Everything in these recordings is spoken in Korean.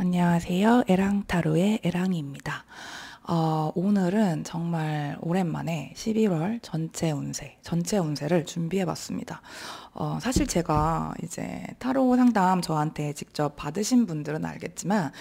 안녕하세요. 에랑타로의 에랑입니다. 오늘은 정말 오랜만에 11월 전체 운세를 준비해 봤습니다. 사실 제가 이제 타로 상담 저한테 직접 받으신 분들은 알겠지만,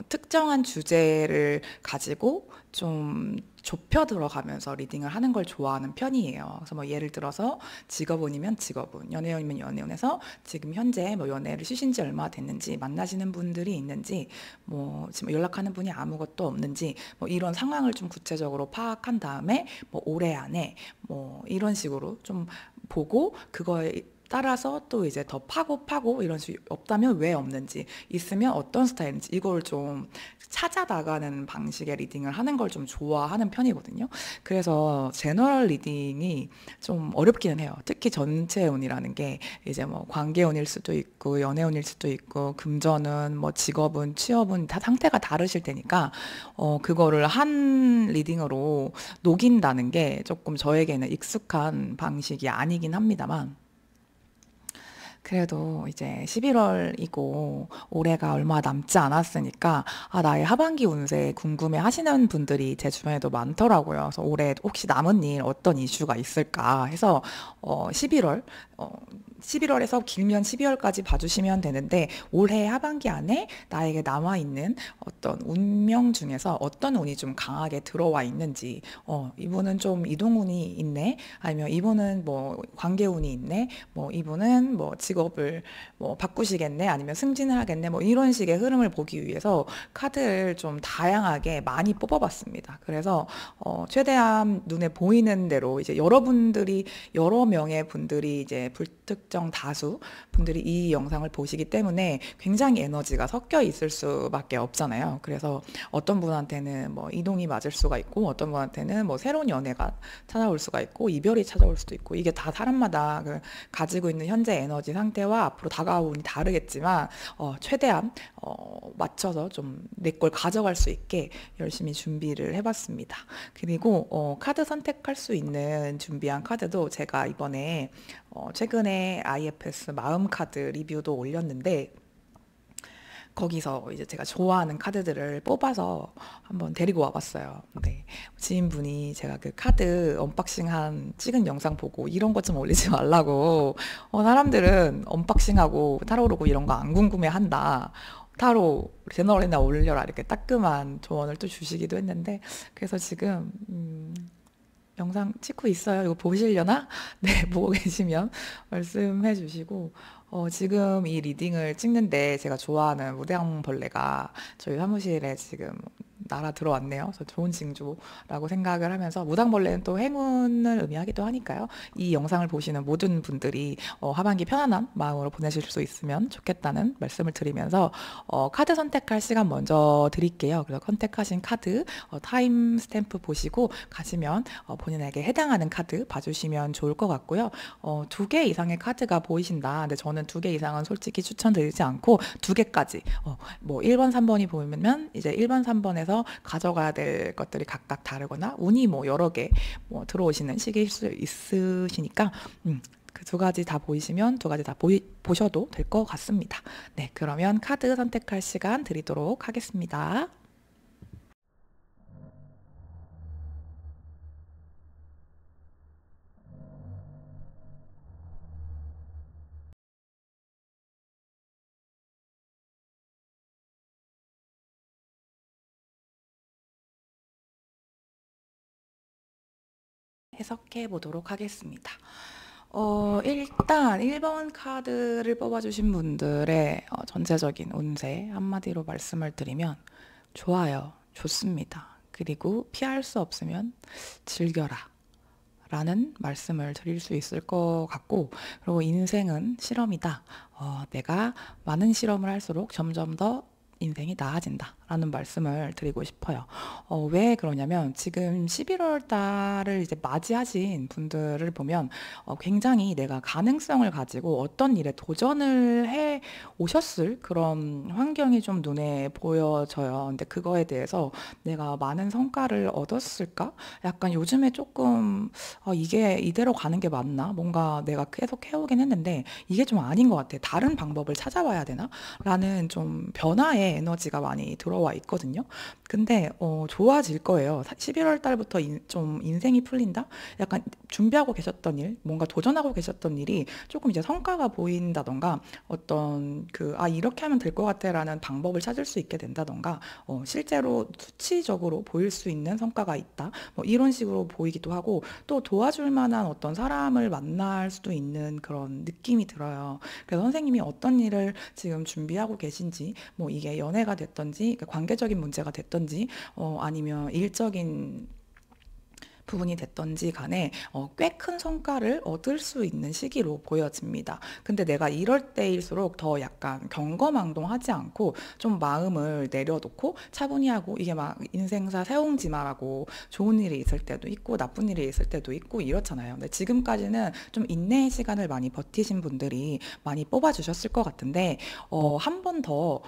특정한 주제를 가지고 좀 좁혀 들어가면서 리딩을 하는 걸 좋아하는 편이에요. 그래서 뭐 예를 들어서 직업운이면 직업운, 연애운이면 연애운에서 지금 현재 뭐 연애를 쉬신 지 얼마 됐는지, 만나시는 분들이 있는지, 뭐 지금 연락하는 분이 아무것도 없는지, 뭐 이런 상황을 좀 구체적으로 파악한 다음에 뭐 올해 안에 뭐 이런 식으로 좀 보고 그거에 따라서 또 이제 더 파고 이런 식이 없다면 왜 없는지, 있으면 어떤 스타일인지 이걸 좀 찾아 나가는 방식의 리딩을 하는 걸 좀 좋아하는 편이거든요. 그래서 제너럴 리딩이 좀 어렵기는 해요. 특히 전체운이라는 게 이제 뭐 관계운일 수도 있고 연애운일 수도 있고 금전운, 뭐 직업운, 취업운 다 상태가 다르실 테니까 그거를 한 리딩으로 녹인다는 게 조금 저에게는 익숙한 방식이 아니긴 합니다만, 그래도 이제 11월이고 올해가 얼마 남지 않았으니까 나의 하반기 운세 궁금해 하시는 분들이 제 주변에도 많더라고요. 그래서 올해 혹시 남은 일 어떤 이슈가 있을까 해서 11월 어, 11월에서 길면 12월까지 봐주시면 되는데, 올해 하반기 안에 나에게 남아있는 어떤 운명 중에서 어떤 운이 좀 강하게 들어와 있는지, 이분은 좀 이동운이 있네, 아니면 이분은 뭐 관계운이 있네, 뭐 이분은 뭐 직업을 뭐 바꾸시겠네, 아니면 승진을 하겠네, 뭐 이런 식의 흐름을 보기 위해서 카드를 좀 다양하게 많이 뽑아봤습니다. 그래서 최대한 눈에 보이는 대로 이제 여러 명의 분들이 이제 불특정 다수 분들이 이 영상을 보시기 때문에 굉장히 에너지가 섞여 있을 수밖에 없잖아요. 그래서 어떤 분한테는 뭐 이동이 맞을 수가 있고, 어떤 분한테는 뭐 새로운 연애가 찾아올 수가 있고, 이별이 찾아올 수도 있고, 이게 다 사람마다 그 가지고 있는 현재 에너지 상태와 앞으로 다가올 운이 다르겠지만, 최대한 맞춰서 좀 내 걸 가져갈 수 있게 열심히 준비를 해봤습니다. 그리고 카드 선택할 수 있는 준비한 카드도 제가 이번에 최근에 IFS 마음 카드 리뷰도 올렸는데, 거기서 이제 제가 좋아하는 카드들을 뽑아서 한번 데리고 와봤어요. 네. 지인분이 제가 그 카드 언박싱한 찍은 영상 보고 이런 것 좀 올리지 말라고, 사람들은 언박싱하고 타로 오르고 이런 거 안 궁금해 한다, 타로 제너럴이나 올려라, 이렇게 따끔한 조언을 또 주시기도 했는데, 그래서 지금 영상 찍고 있어요. 이거 보시려나? 네, 보고 계시면 말씀해 주시고, 지금 이 리딩을 찍는데 제가 좋아하는 무당벌레가 저희 사무실에 지금 날아 들어왔네요. 그래서 좋은 징조라고 생각을 하면서, 무당벌레는 또 행운을 의미하기도 하니까요. 이 영상을 보시는 모든 분들이 하반기 편안한 마음으로 보내실 수 있으면 좋겠다는 말씀을 드리면서, 카드 선택할 시간 먼저 드릴게요. 그래서 선택하신 카드 타임 스탬프 보시고 가시면 본인에게 해당하는 카드 봐주시면 좋을 것 같고요. 2개 이상의 카드가 보이신다. 근데 저는 2개 이상은 솔직히 추천드리지 않고 2개까지, 뭐 1번, 3번이 보이면 이제 1번, 3번에서 가져가야 될 것들이 각각 다르거나 운이 뭐 여러 개 뭐 들어오시는 시기일 수 있으시니까, 그 2가지 다 보이시면 2가지 다 보셔도 될 것 같습니다. 네, 그러면 카드 선택할 시간 드리도록 하겠습니다. 해석해 보도록 하겠습니다. 일단 1번 카드를 뽑아주신 분들의 전체적인 운세 한마디로 말씀을 드리면, 좋아요, 좋습니다. 그리고 피할 수 없으면 즐겨라 라는 말씀을 드릴 수 있을 것 같고, 그리고 인생은 실험이다. 내가 많은 실험을 할수록 점점 더 인생이 나아진다 라는 말씀을 드리고 싶어요. 왜 그러냐면, 지금 11월 달을 이제 맞이하신 분들을 보면 굉장히 내가 가능성을 가지고 어떤 일에 도전을 해 오셨을 그런 환경이 좀 눈에 보여져요. 근데 그거에 대해서 내가 많은 성과를 얻었을까? 약간 요즘에 조금 이게 이대로 가는 게 맞나? 뭔가 내가 계속 해오긴 했는데 이게 좀 아닌 것 같아. 다른 방법을 찾아봐야 되나? 라는 좀 변화에 게 에너지가 많이 들어와 있거든요. 근데 좋아질 거예요. 11월 달부터 좀 인생이 풀린다? 약간 준비하고 계셨던 일, 뭔가 도전하고 계셨던 일이 조금 이제 성과가 보인다던가 어떤 이렇게 하면 될 것 같아라는 방법을 찾을 수 있게 된다던가 실제로 수치적으로 보일 수 있는 성과가 있다. 뭐 이런 식으로 보이기도 하고 또 도와줄 만한 어떤 사람을 만날 수도 있는 그런 느낌이 들어요. 그래서 선생님이 어떤 일을 지금 준비하고 계신지, 뭐 이게 연애가 됐던지, 그러니까 관계적인 문제가 됐던지, 아니면 일적인 부분이 됐던지 간에 꽤 큰 성과를 얻을 수 있는 시기로 보여집니다. 근데 내가 이럴 때일수록 더 약간 경거망동하지 않고 좀 마음을 내려놓고 차분히 하고 이게 막 인생사 새옹지마라고 좋은 일이 있을 때도 있고 나쁜 일이 있을 때도 있고 이렇잖아요. 근데 지금까지는 좀 인내의 시간을 많이 버티신 분들이 많이 뽑아주셨을 것 같은데 한 번 더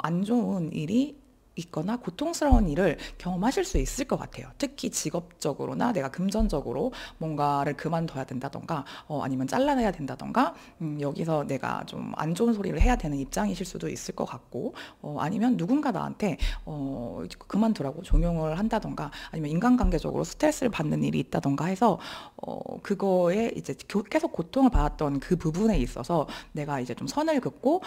안 좋은 일이 있거나 고통스러운 일을 경험하실 수 있을 것 같아요. 특히 직업적으로나 내가 금전적으로 뭔가를 그만둬야 된다던가 아니면 잘라내야 된다던가 여기서 내가 좀 안 좋은 소리를 해야 되는 입장이실 수도 있을 것 같고 아니면 누군가 나한테 그만두라고 종용을 한다던가 아니면 인간관계적으로 스트레스를 받는 일이 있다던가 해서 그거에 이제 계속 고통을 받았던 그 부분에 있어서 내가 이제 좀 선을 긋고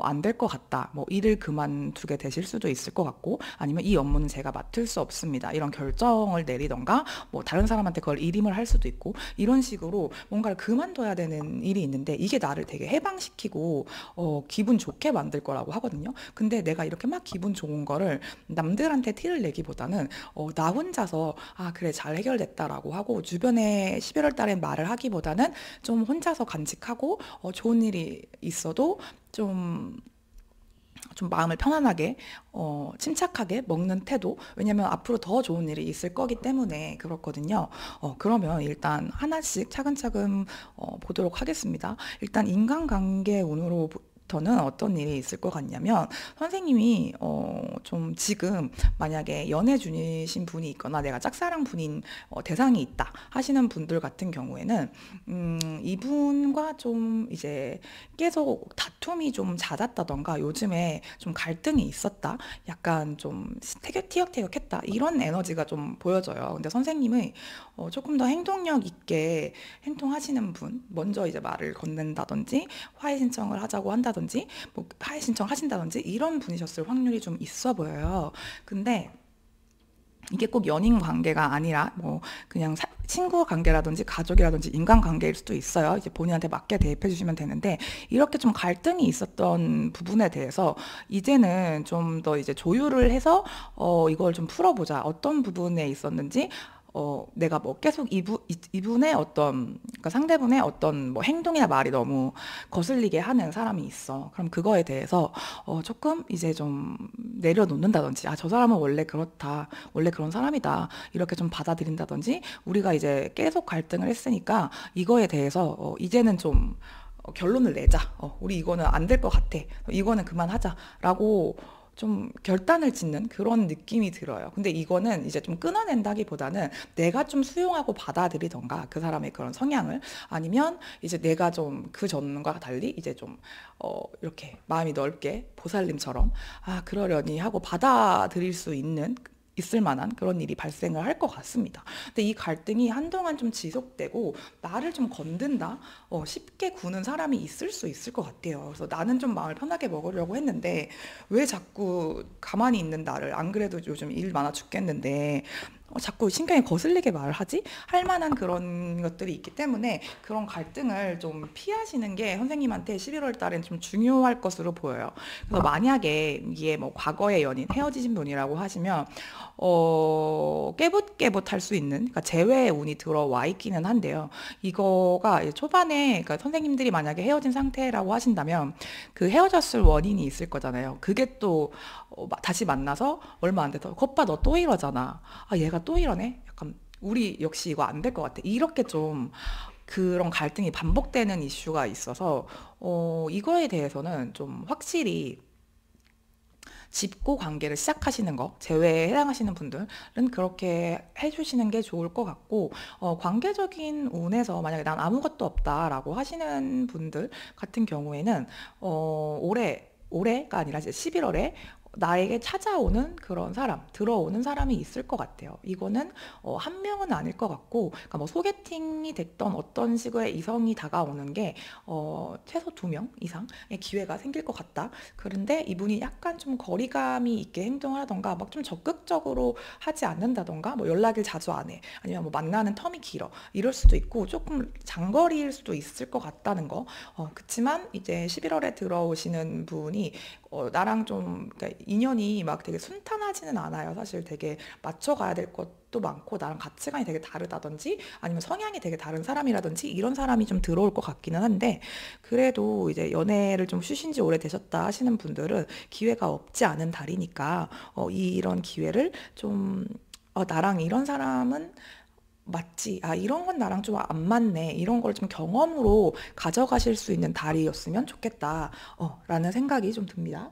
안 될 것 같다. 뭐 일을 그만두게 되실 수도 있을 것 같고 아니면 이 업무는 제가 맡을 수 없습니다. 이런 결정을 내리던가 뭐 다른 사람한테 그걸 일임을 할 수도 있고 이런 식으로 뭔가를 그만둬야 되는 일이 있는데 이게 나를 되게 해방시키고 기분 좋게 만들 거라고 하거든요. 근데 내가 이렇게 막 기분 좋은 거를 남들한테 티를 내기보다는 나 혼자서 그래 잘 해결됐다라고 하고 주변에 11월 달엔 말을 하기보다는 좀 혼자서 간직하고 좋은 일이 있어도 좀 마음을 편안하게 침착하게 먹는 태도 왜냐면 앞으로 더 좋은 일이 있을 거기 때문에 그렇거든요. 그러면 일단 하나씩 차근차근 보도록 하겠습니다. 일단 인간관계 운으로 부터는 어떤 일이 있을 것 같냐면 선생님이 좀 지금 만약에 연애 중이신 분이 있거나 내가 짝사랑 분인 대상이 있다 하시는 분들 같은 경우에는 이분과 좀 이제 계속 다툼이 좀 잦았다던가 요즘에 좀 갈등이 있었다 약간 좀 티격태격했다 이런 에너지가 좀 보여져요. 근데 선생님은 조금 더 행동력 있게 행동하시는 분 먼저 이제 말을 건넨다든지 화해 신청을 하자고 한다든지 뭐 화해 신청하신다든지 이런 분이셨을 확률이 좀 있어 보여요. 근데 이게 꼭 연인 관계가 아니라 뭐 그냥 친구 관계라든지 가족이라든지 인간 관계일 수도 있어요. 이제 본인한테 맞게 대입해 주시면 되는데 이렇게 좀 갈등이 있었던 부분에 대해서 이제는 좀 더 이제 조율을 해서 이걸 좀 풀어보자. 어떤 부분에 있었는지 내가 뭐 계속 이분의 그러니까 상대분의 어떤 뭐 행동이나 말이 너무 거슬리게 하는 사람이 있어. 그럼 그거에 대해서 조금 이제 좀 내려놓는다든지, 저 사람은 원래 그렇다. 원래 그런 사람이다. 이렇게 좀 받아들인다든지, 우리가 이제 계속 갈등을 했으니까 이거에 대해서 이제는 좀 결론을 내자. 우리 이거는 안 될 것 같아. 이거는 그만하자라고 좀 결단을 짓는 그런 느낌이 들어요. 근데 이거는 이제 좀 끊어낸다기보다는 내가 좀 수용하고 받아들이던가 그 사람의 그런 성향을 아니면 이제 내가 좀 그 전과 달리 이제 좀 이렇게 마음이 넓게 보살님처럼 그러려니 하고 받아들일 수 있을 만한 그런 일이 발생을 할 것 같습니다. 근데 이 갈등이 한동안 좀 지속되고 나를 좀 건든다, 쉽게 구는 사람이 있을 수 있을 것 같아요. 그래서 나는 좀 마음을 편하게 먹으려고 했는데 왜 자꾸 가만히 있는 나를 안 그래도 요즘 일 많아 죽겠는데 자꾸 신경이 거슬리게 말을 하지? 할 만한 그런 것들이 있기 때문에 그런 갈등을 좀 피하시는 게 선생님한테 11월 달엔 좀 중요할 것으로 보여요. 그래서 만약에 이게 뭐 과거의 연인, 헤어지신 분이라고 하시면 깨붓깨붓 할 수 있는 그러니까 재회의 운이 들어와 있기는 한데요. 이거가 이제 초반에 그러니까 선생님들이 만약에 헤어진 상태라고 하신다면 그 헤어졌을 원인이 있을 거잖아요. 그게 또 다시 만나서 얼마 안 돼서 겉봐 너 또 이러잖아. 얘가 또 이러네. 약간 우리 역시 이거 안 될 것 같아. 이렇게 좀 그런 갈등이 반복되는 이슈가 있어서 이거에 대해서는 좀 확실히 짚고 관계를 시작하시는 거, 재회에 해당하시는 분들은 그렇게 해주시는 게 좋을 것 같고, 관계적인 운에서 만약에 난 아무것도 없다라고 하시는 분들 같은 경우에는, 올해 올해가 아니라 이제 11월에 나에게 찾아오는 그런 사람, 들어오는 사람이 있을 것 같아요. 이거는 한 명은 아닐 것 같고, 그러니까 뭐 소개팅이 됐던 어떤 식의 이성이 다가오는 게 최소 두 명 이상의 기회가 생길 것 같다. 그런데 이분이 약간 좀 거리감이 있게 행동을 하던가, 막 좀 적극적으로 하지 않는다던가, 뭐 연락을 자주 안 해. 아니면 뭐 만나는 텀이 길어. 이럴 수도 있고, 조금 장거리일 수도 있을 것 같다는 거. 그치만 이제 11월에 들어오시는 분이 나랑 좀 그러니까 인연이 막 되게 순탄하지는 않아요. 사실 되게 맞춰가야 될 것도 많고 나랑 가치관이 되게 다르다든지 아니면 성향이 되게 다른 사람이라든지 이런 사람이 좀 들어올 것 같기는 한데 그래도 이제 연애를 좀 쉬신 지 오래되셨다 하시는 분들은 기회가 없지 않은 달이니까 이런 기회를 좀 나랑 이런 사람은 맞지. 아, 이런 건 나랑 좀 안 맞네. 이런 걸 좀 경험으로 가져가실 수 있는 달이었으면 좋겠다. 라는 생각이 좀 듭니다.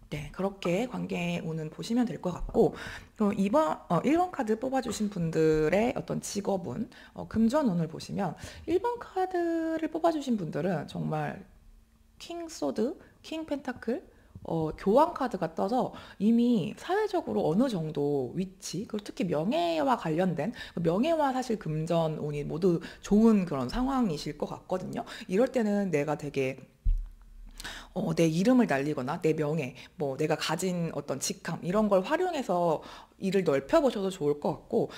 네, 그렇게 관계 운은 보시면 될 것 같고, 그럼 1번 카드 뽑아주신 분들의 어떤 직업운, 금전 운을 보시면, 1번 카드를 뽑아주신 분들은 정말 킹 소드, 킹 펜타클, 교황 카드가 떠서 이미 사회적으로 어느 정도 위치, 그리고 특히 명예와 관련된, 명예와 사실 금전 운이 모두 좋은 그런 상황이실 것 같거든요. 이럴 때는 내가 되게 내 이름을 날리거나 내 명예, 뭐 내가 가진 어떤 직함 이런 걸 활용해서 일을 넓혀보셔도 좋을 것 같고,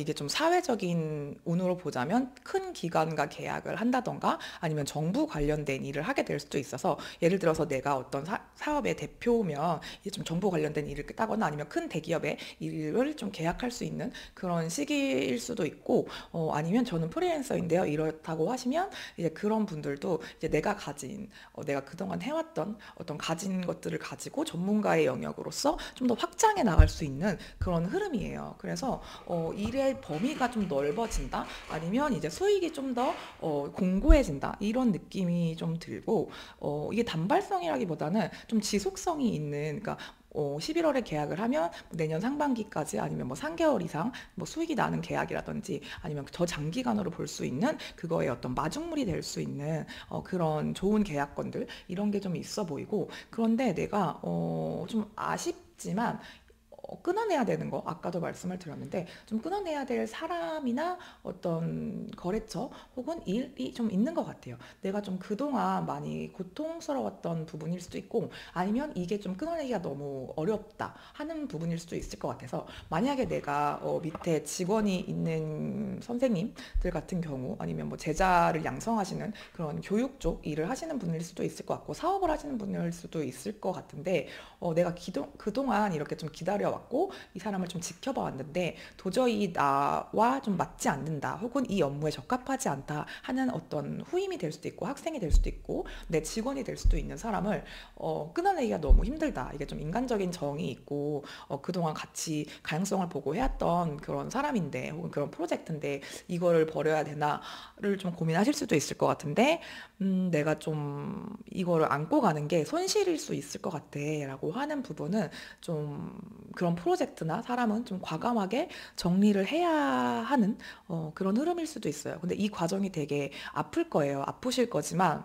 이게 좀 사회적인 운으로 보자면 큰 기관과 계약을 한다던가 아니면 정부 관련된 일을 하게 될 수도 있어서 예를 들어서 내가 어떤 사업의 대표면 이제 좀 정부 관련된 일을 따거나 아니면 큰 대기업의 일을 좀 계약할 수 있는 그런 시기일 수도 있고, 아니면 저는 프리랜서인데요. 이렇다고 하시면 이제 그런 분들도 이제 내가 그동안 해왔던 어떤 가진 것들을 가지고 전문가의 영역으로서 좀 더 확장해 나갈 수 있는 그런 흐름이에요. 그래서 일의 범위가 좀 넓어진다, 아니면 이제 수익이 좀 더 공고해진다 이런 느낌이 좀 들고, 이게 단발성이라기보다는 좀 지속성이 있는, 그러니까 11월에 계약을 하면 내년 상반기까지 아니면 뭐 3개월 이상 뭐 수익이 나는 계약이라든지 아니면 더 장기간으로 볼 수 있는 그거의 어떤 마중물이 될 수 있는 그런 좋은 계약건들 이런 게 좀 있어 보이고, 그런데 내가 좀 아쉽지만 끊어내야 되는 거 아까도 말씀을 드렸는데 좀 끊어내야 될 사람이나 어떤 거래처 혹은 일이 좀 있는 것 같아요. 내가 좀 그동안 많이 고통스러웠던 부분일 수도 있고 아니면 이게 좀 끊어내기가 너무 어렵다 하는 부분일 수도 있을 것 같아서, 만약에 내가 밑에 직원이 있는 선생님들 같은 경우 아니면 뭐 제자를 양성하시는 그런 교육 쪽 일을 하시는 분일 수도 있을 것 같고 사업을 하시는 분일 수도 있을 것 같은데, 내가 그동안 이렇게 좀 기다려왔고 이 사람을 좀 지켜봐 왔는데 도저히 나와 좀 맞지 않는다 혹은 이 업무에 적합하지 않다 하는 어떤 후임이 될 수도 있고 학생이 될 수도 있고 내 직원이 될 수도 있는 사람을 끊어내기가 너무 힘들다. 이게 좀 인간적인 정이 있고 그동안 같이 가능성을 보고 해왔던 그런 사람인데 혹은 그런 프로젝트인데 이거를 버려야 되나를 좀 고민하실 수도 있을 것 같은데, 내가 좀 이거를 안고 가는 게 손실일 수 있을 것 같아 라고 하는 부분은 좀 그런 프로젝트나 사람은 좀 과감하게 정리를 해야 하는 그런 흐름일 수도 있어요. 근데 이 과정이 되게 아플 거예요. 아프실 거지만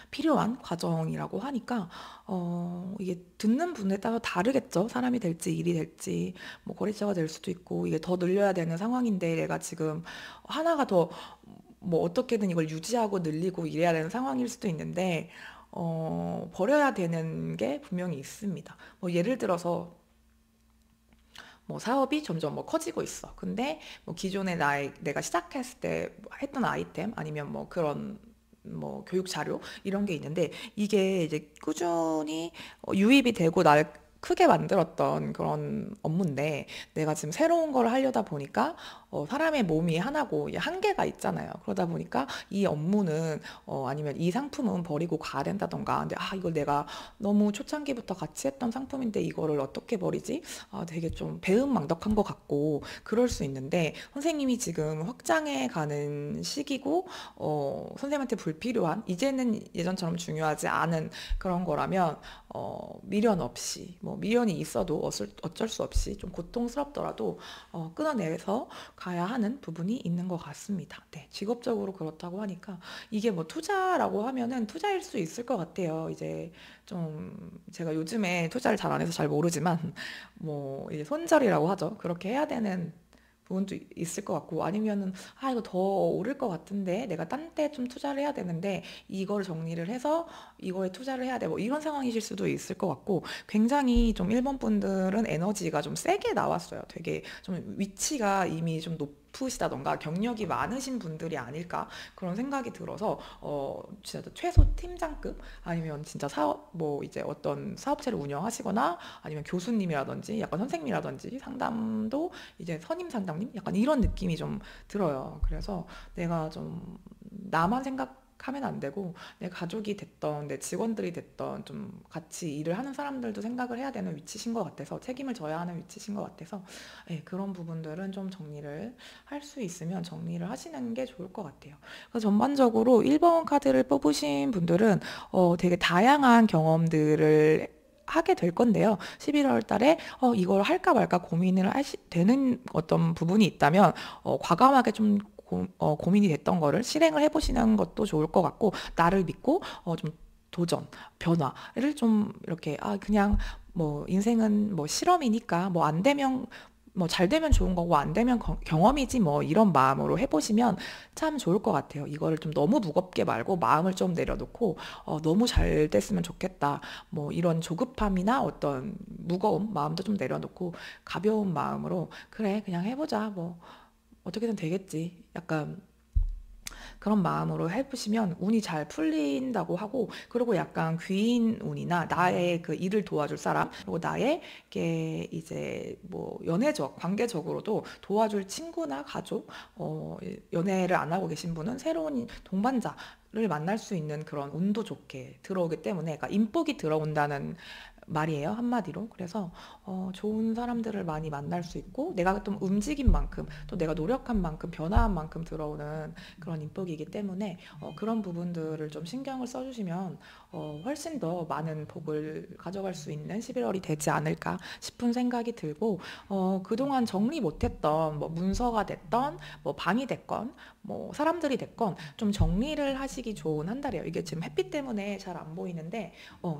필요한 과정이라고 하니까 이게 듣는 분에 따라 다르겠죠. 사람이 될지 일이 될지 뭐 거래처가 될 수도 있고 이게 더 늘려야 되는 상황인데 내가 지금 하나가 더 뭐 어떻게든 이걸 유지하고 늘리고 이래야 되는 상황일 수도 있는데 버려야 되는 게 분명히 있습니다. 뭐 예를 들어서 뭐 사업이 점점 뭐 커지고 있어. 근데 뭐 기존에 내가 시작했을 때 했던 아이템 아니면 뭐 그런 뭐 교육 자료 이런 게 있는데 이게 이제 꾸준히 유입이 되고 날 크게 만들었던 그런 업무인데 내가 지금 새로운 걸 하려다 보니까 사람의 몸이 하나고 이게 한계가 있잖아요. 그러다 보니까 이 업무는 아니면 이 상품은 버리고 가야 된다던가. 근데 이걸 내가 너무 초창기부터 같이 했던 상품인데 이거를 어떻게 버리지? 되게 좀 배은망덕한 것 같고 그럴 수 있는데, 선생님이 지금 확장해 가는 시기고 선생님한테 불필요한 이제는 예전처럼 중요하지 않은 그런 거라면 미련 없이, 뭐 미련이 있어도 어쩔 수 없이 좀 고통스럽더라도 끊어내서 가야 하는 부분이 있는 것 같습니다. 네, 직업적으로 그렇다고 하니까 이게 뭐 투자라고 하면은 투자일 수 있을 것 같아요. 이제 좀 제가 요즘에 투자를 잘 안 해서 잘 모르지만 뭐 이제 손절이라고 하죠. 그렇게 해야 되는 부분도 있을 것 같고, 아니면은 이거 더 오를 것 같은데 내가 딴 데 좀 투자를 해야 되는데 이걸 정리를 해서 이거에 투자를 해야 돼, 뭐 이런 상황이실 수도 있을 것 같고, 굉장히 좀 일본 분들은 에너지가 좀 세게 나왔어요. 되게 좀 위치가 이미 좀 높으시다던가 경력이 많으신 분들이 아닐까 그런 생각이 들어서 진짜 최소 팀장급, 아니면 진짜 사업, 뭐 이제 어떤 사업체를 운영하시거나 아니면 교수님이라든지 약간 선생님이라든지 상담도 이제 선임 상담님 약간 이런 느낌이 좀 들어요. 그래서 내가 좀 나만 생각하면 안 되고 내 가족이 됐던 내 직원들이 됐던 좀 같이 일을 하는 사람들도 생각을 해야 되는 위치신 것 같아서, 책임을 져야 하는 위치신 것 같아서, 예, 그런 부분들은 좀 정리를 할 수 있으면 정리를 하시는 게 좋을 것 같아요. 그래서 전반적으로 1번 카드를 뽑으신 분들은 되게 다양한 경험들을 하게 될 건데요. 11월 달에 이걸 할까 말까 고민을 되는 어떤 부분이 있다면 과감하게 좀 고민이 됐던 거를 실행을 해보시는 것도 좋을 것 같고, 나를 믿고 좀 도전, 변화를 좀 이렇게 그냥 뭐 인생은 뭐 실험이니까 뭐 안 되면 뭐 잘 되면 좋은 거고 안 되면 경험이지 뭐 이런 마음으로 해보시면 참 좋을 것 같아요. 이거를 좀 너무 무겁게 말고 마음을 좀 내려놓고 너무 잘 됐으면 좋겠다, 뭐 이런 조급함이나 어떤 무거운 마음도 좀 내려놓고 가벼운 마음으로 그래 그냥 해보자, 뭐 어떻게든 되겠지, 약간 그런 마음으로 해보시면 운이 잘 풀린다고 하고, 그리고 약간 귀인 운이나 나의 그 일을 도와줄 사람, 그리고 나의 이제 뭐 연애적 관계적으로도 도와줄 친구나 가족, 연애를 안 하고 계신 분은 새로운 동반자를 만날 수 있는 그런 운도 좋게 들어오기 때문에, 그러니까 인복이 들어온다는 말이에요, 한마디로. 그래서 좋은 사람들을 많이 만날 수 있고, 내가 좀 움직인 만큼 또 내가 노력한 만큼 변화한 만큼 들어오는 그런 인복이기 때문에 그런 부분들을 좀 신경을 써주시면 훨씬 더 많은 복을 가져갈 수 있는 11월이 되지 않을까 싶은 생각이 들고, 그동안 정리 못했던 뭐 문서가 됐던 뭐 방이 됐건 뭐 사람들이 됐건 좀 정리를 하시기 좋은 한 달이에요. 이게 지금 햇빛 때문에 잘 안 보이는데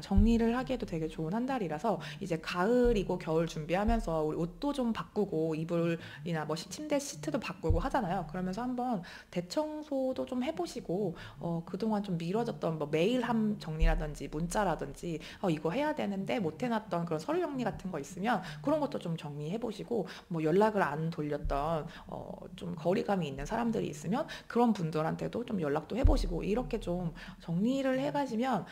정리를 하기에도 되게 좋은 한 달이라서, 이제 가을이고 겨울 준비하면서 우리 옷도 좀 바꾸고 이불이나 뭐 침대 시트도 바꾸고 하잖아요. 그러면서 한번 대청소도 좀 해보시고, 그동안 좀 미뤄졌던 뭐 메일함 정리라든지 문자라든지 이거 해야 되는데 못 해놨던 그런 서류 정리 같은 거 있으면 그런 것도 좀 정리해보시고, 뭐 연락을 안 돌렸던 좀 거리감이 있는 사람들이 있으면 그런 분들한테도 좀 연락도 해보시고, 이렇게 좀 정리를 해가시면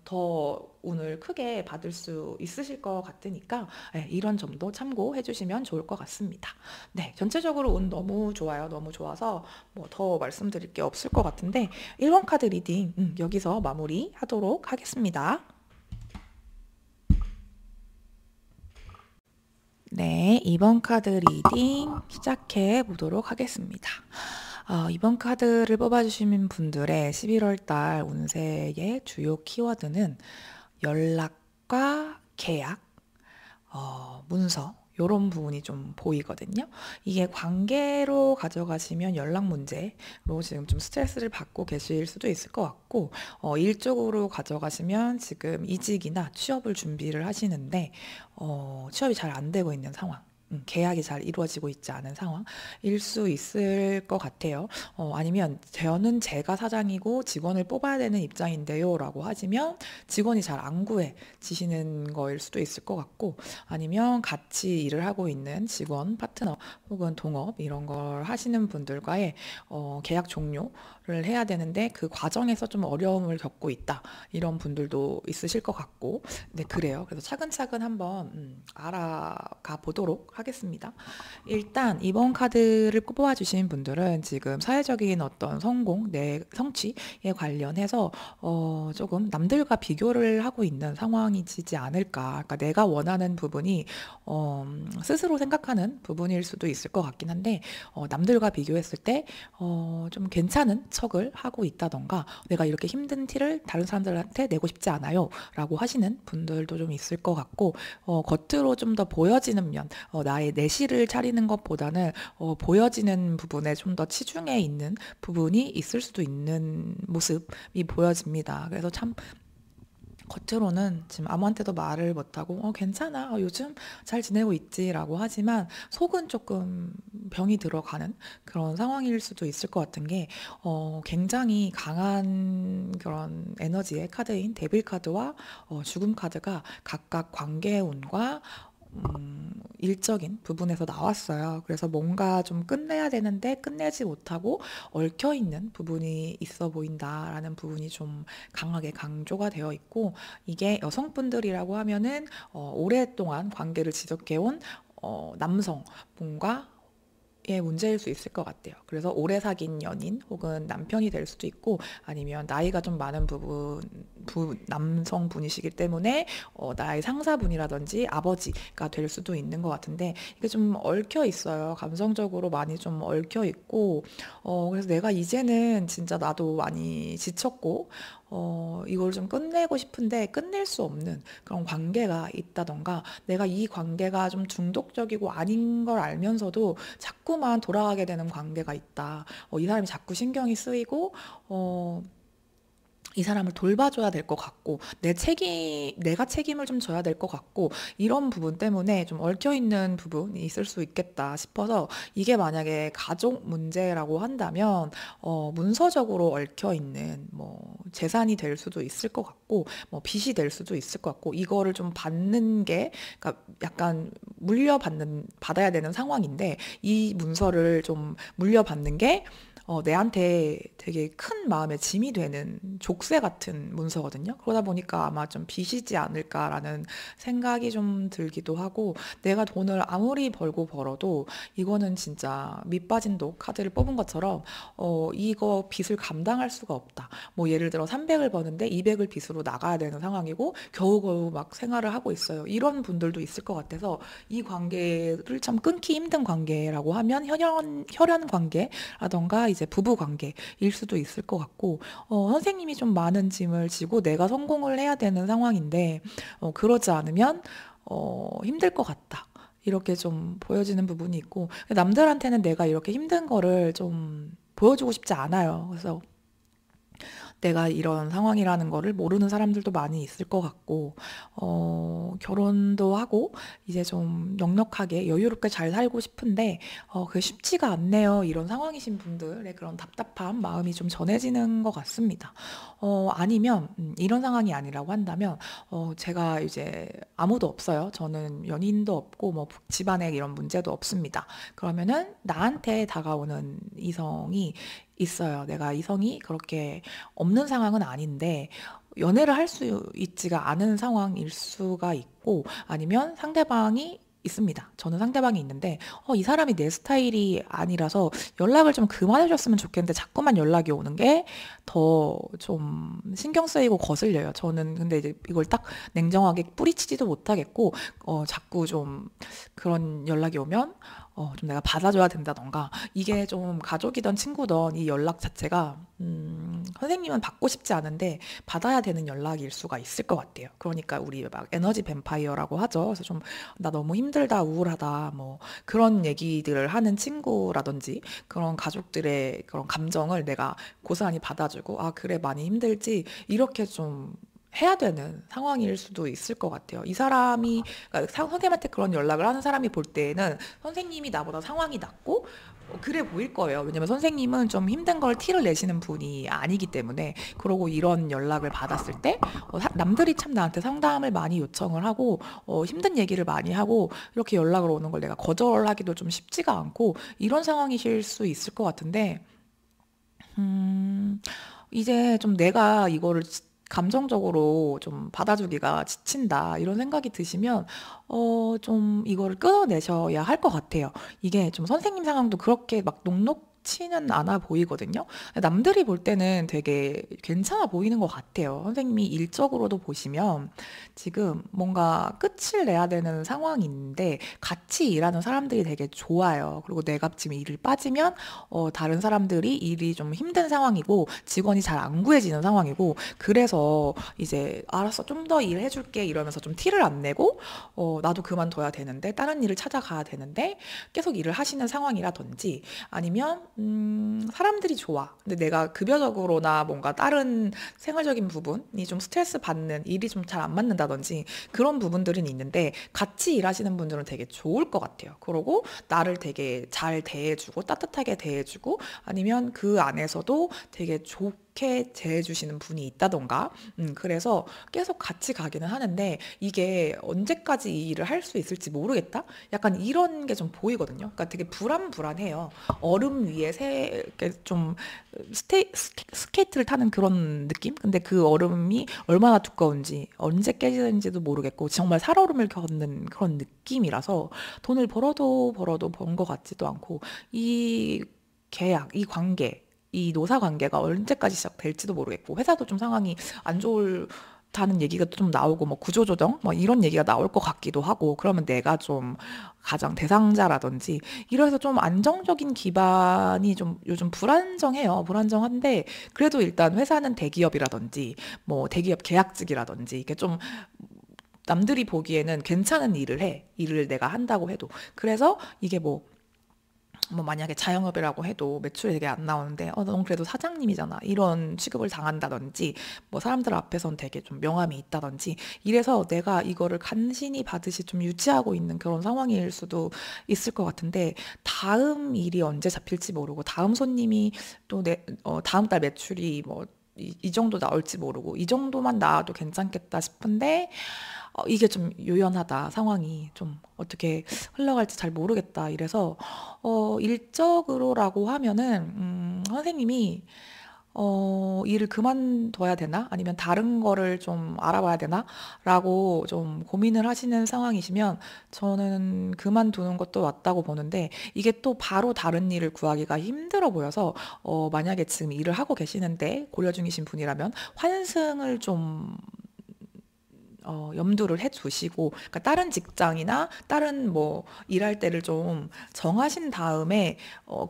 더 운을 크게 받을 수 있으실 것 같으니까, 예, 이런 점도 참고해 주시면 좋을 것 같습니다. 네, 전체적으로 운 너무 좋아요. 너무 좋아서 뭐 더 말씀드릴 게 없을 것 같은데 1번 카드 리딩 여기서 마무리하도록 하겠습니다. 네, 2번 카드 리딩 시작해 보도록 하겠습니다. 이번 카드를 뽑아주신 분들의 11월 달 운세의 주요 키워드는 연락과 계약, 문서, 요런 부분이 좀 보이거든요. 이게 관계로 가져가시면 연락 문제로 지금 좀 스트레스를 받고 계실 수도 있을 것 같고, 일 쪽으로 가져가시면 지금 이직이나 취업을 준비를 하시는데 취업이 잘 안 되고 있는 상황, 계약이 잘 이루어지고 있지 않은 상황일 수 있을 것 같아요. 아니면 저는 제가 사장이고 직원을 뽑아야 되는 입장인데요 라고 하시면 직원이 잘 안 구해지시는 거일 수도 있을 것 같고, 아니면 같이 일을 하고 있는 직원, 파트너 혹은 동업 이런 걸 하시는 분들과의 계약 종료를 해야 되는데 그 과정에서 좀 어려움을 겪고 있다, 이런 분들도 있으실 것 같고, 네, 그래요. 그래서 차근차근 한번 알아가 보도록 하겠습니다. 일단 이번 카드를 뽑아주신 분들은 지금 사회적인 어떤 성공, 내 성취에 관련해서 조금 남들과 비교를 하고 있는 상황이지 않을까. 그러니까 내가 원하는 부분이 스스로 생각하는 부분일 수도 있을 것 같긴 한데 남들과 비교했을 때 좀 괜찮은 척을 하고 있다던가 내가 이렇게 힘든 티를 다른 사람들한테 내고 싶지 않아요 라고 하시는 분들도 좀 있을 것 같고 겉으로 좀 더 보여지는 면 나의 내실을 차리는 것보다는 보여지는 부분에 좀 더 치중해 있는 부분이 있을 수도 있는 모습이 보여집니다. 그래서 참 겉으로는 지금 아무한테도 말을 못하고 괜찮아 요즘 잘 지내고 있지라고 하지만 속은 조금 병이 들어가는 그런 상황일 수도 있을 것 같은 게 굉장히 강한 그런 에너지의 카드인 데빌 카드와 죽음 카드가 각각 관계운과 일적인 부분에서 나왔어요. 그래서 뭔가 좀 끝내야 되는데 끝내지 못하고 얽혀 있는 부분이 있어 보인다라는 부분이 좀 강하게 강조가 되어 있고 이게 여성분들이라고 하면은 오랫동안 관계를 지속해온 남성분과 의 문제일 수 있을 것 같아요. 그래서 오래 사귄 연인 혹은 남편이 될 수도 있고 아니면 나이가 좀 많은 남성분이시기 때문에 나의 상사분이라든지 아버지가 될 수도 있는 것 같은데 이게 좀 얽혀 있어요. 감성적으로 많이 좀 얽혀 있고 그래서 내가 이제는 진짜 나도 많이 지쳤고 이걸 좀 끝내고 싶은데 끝낼 수 없는 그런 관계가 있다던가 내가 이 관계가 좀 중독적이고 아닌 걸 알면서도 자꾸만 돌아가게 되는 관계가 있다. 이 사람이 자꾸 신경이 쓰이고 이 사람을 돌봐줘야 될 것 같고, 내가 책임을 좀 져야 될 것 같고, 이런 부분 때문에 좀 얽혀있는 부분이 있을 수 있겠다 싶어서, 이게 만약에 가족 문제라고 한다면, 문서적으로 얽혀있는, 뭐, 재산이 될 수도 있을 것 같고, 뭐, 빚이 될 수도 있을 것 같고, 이거를 좀 받는 게, 그러니까 약간 받아야 되는 상황인데, 이 문서를 좀 물려받는 게, 내한테 되게 큰 마음의 짐이 되는 족쇄 같은 문서거든요. 그러다 보니까 아마 좀 빚이지 않을까라는 생각이 좀 들기도 하고, 내가 돈을 아무리 벌고 벌어도 이거는 진짜 밑빠진 독 카드를 뽑은 것처럼, 이거 빚을 감당할 수가 없다. 뭐 예를 들어 300을 버는데 200을 빚으로 나가야 되는 상황이고, 겨우겨우 막 생활을 하고 있어요. 이런 분들도 있을 것 같아서 이 관계를 참 끊기 힘든 관계라고 하면 혈연 관계라던가 이제 부부 관계일 수도 있을 것 같고 선생님이 좀 많은 짐을 지고 내가 성공을 해야 되는 상황인데 그러지 않으면 힘들 것 같다. 이렇게 좀 보여지는 부분이 있고 남들한테는 내가 이렇게 힘든 거를 좀 보여주고 싶지 않아요. 그래서 내가 이런 상황이라는 거를 모르는 사람들도 많이 있을 것 같고, 결혼도 하고, 이제 좀 넉넉하게 여유롭게 잘 살고 싶은데, 그게 쉽지가 않네요. 이런 상황이신 분들의 그런 답답한 마음이 좀 전해지는 것 같습니다. 아니면, 이런 상황이 아니라고 한다면, 제가 이제 아무도 없어요. 저는 연인도 없고, 뭐, 집안에 이런 문제도 없습니다. 그러면은 나한테 다가오는 이성이 있어요. 내가 이성이 그렇게 없는 상황은 아닌데 연애를 할 수 있지가 않은 상황일 수가 있고 아니면 상대방이 있습니다. 저는 상대방이 있는데 이 사람이 내 스타일이 아니라서 연락을 좀 그만해줬으면 좋겠는데 자꾸만 연락이 오는 게 더 좀 신경 쓰이고 거슬려요. 저는 근데 이제 이걸 딱 냉정하게 뿌리치지도 못하겠고 자꾸 좀 그런 연락이 오면 좀 내가 받아줘야 된다던가 이게 좀 가족이던 친구던 이 연락 자체가 선생님은 받고 싶지 않은데 받아야 되는 연락일 수가 있을 것 같아요. 그러니까 우리 막 에너지 뱀파이어라고 하죠. 그래서 좀 나 너무 힘들다, 우울하다, 뭐 그런 얘기들을 하는 친구라든지 그런 가족들의 그런 감정을 내가 고스란히 받아주고 아 그래 많이 힘들지 이렇게 좀 해야 되는 상황일 수도 있을 것 같아요. 이 사람이, 그러니까 선생님한테 그런 연락을 하는 사람이 볼 때에는 선생님이 나보다 상황이 낮고, 그래 보일 거예요. 왜냐면 선생님은 좀 힘든 걸 티를 내시는 분이 아니기 때문에. 그러고 이런 연락을 받았을 때, 남들이 참 나한테 상담을 많이 요청을 하고, 힘든 얘기를 많이 하고, 이렇게 연락을 오는 걸 내가 거절하기도 좀 쉽지가 않고, 이런 상황이실 수 있을 것 같은데, 음, 이제 좀 내가 이거를 감정적으로 좀 받아주기가 지친다 이런 생각이 드시면 좀 이거를 끊어내셔야 할 것 같아요. 이게 좀 선생님 상황도 그렇게 막 녹록치는 않아 보이거든요. 남들이 볼 때는 되게 괜찮아 보이는 것 같아요. 선생님이 일적으로도 보시면 지금 뭔가 끝을 내야 되는 상황인데 같이 일하는 사람들이 되게 좋아요. 그리고 내가 지금 일을 빠지면 다른 사람들이 일이 좀 힘든 상황이고 직원이 잘 안 구해지는 상황이고 그래서 이제 알았어 좀 더 일해줄게 이러면서 좀 티를 안 내고 나도 그만둬야 되는데 다른 일을 찾아가야 되는데 계속 일을 하시는 상황이라든지 아니면 사람들이 좋아. 근데 내가 급여적으로나 뭔가 다른 생활적인 부분이 좀 스트레스 받는 일이 좀 잘 안 맞는다든지 그런 부분들은 있는데 같이 일하시는 분들은 되게 좋을 것 같아요. 그러고 나를 되게 잘 대해주고 따뜻하게 대해주고 아니면 그 안에서도 되게 좋게 대해주시는 분이 있다던가 그래서 계속 같이 가기는 하는데 이게 언제까지 이 일을 할 수 있을지 모르겠다? 약간 이런 게 좀 보이거든요. 그러니까 되게 불안불안해요. 얼음 위에 이렇게 좀 스케이트를 타는 그런 느낌? 근데 그 얼음이 얼마나 두꺼운지, 언제 깨지는지도 모르겠고, 정말 살얼음을 걷는 그런 느낌이라서 돈을 벌어도 번 것 같지도 않고, 이 계약, 이 관계, 이 노사 관계가 언제까지 시작될지도 모르겠고, 회사도 좀 상황이 안 좋을 다는 얘기가 좀 나오고 뭐 구조조정 뭐 이런 얘기가 나올 것 같기도 하고 그러면 내가 좀 가장 대상자라든지 이래서 좀 안정적인 기반이 좀 요즘 불안정해요. 불안정한데 그래도 일단 회사는 대기업이라든지 뭐 대기업 계약직이라든지 이게 좀 남들이 보기에는 괜찮은 일을 해. 일을 내가 한다고 해도. 그래서 이게 뭐 만약에 자영업이라고 해도 매출이 되게 안 나오는데 넌 그래도 사장님이잖아 이런 취급을 당한다든지 뭐 사람들 앞에선 되게 좀 명함이 있다든지 이래서 내가 이거를 간신히 받으시 좀 유지하고 있는 그런 상황일 수도 있을 것 같은데 다음 일이 언제 잡힐지 모르고 다음 손님이 또 다음 달 매출이 뭐 이 정도 나올지 모르고 이 정도만 나와도 괜찮겠다 싶은데 이게 좀 요연하다. 상황이 좀 어떻게 흘러갈지 잘 모르겠다. 이래서 일적으로라고 하면은 선생님이 일을 그만둬야 되나? 아니면 다른 거를 좀 알아봐야 되나? 라고 좀 고민을 하시는 상황이시면 저는 그만두는 것도 맞다고 보는데 이게 또 바로 다른 일을 구하기가 힘들어 보여서 만약에 지금 일을 하고 계시는데 고려 중이신 분이라면 환승을 좀 염두를 해 두시고, 그러니까 다른 직장이나 다른 뭐 일할 때를 좀 정하신 다음에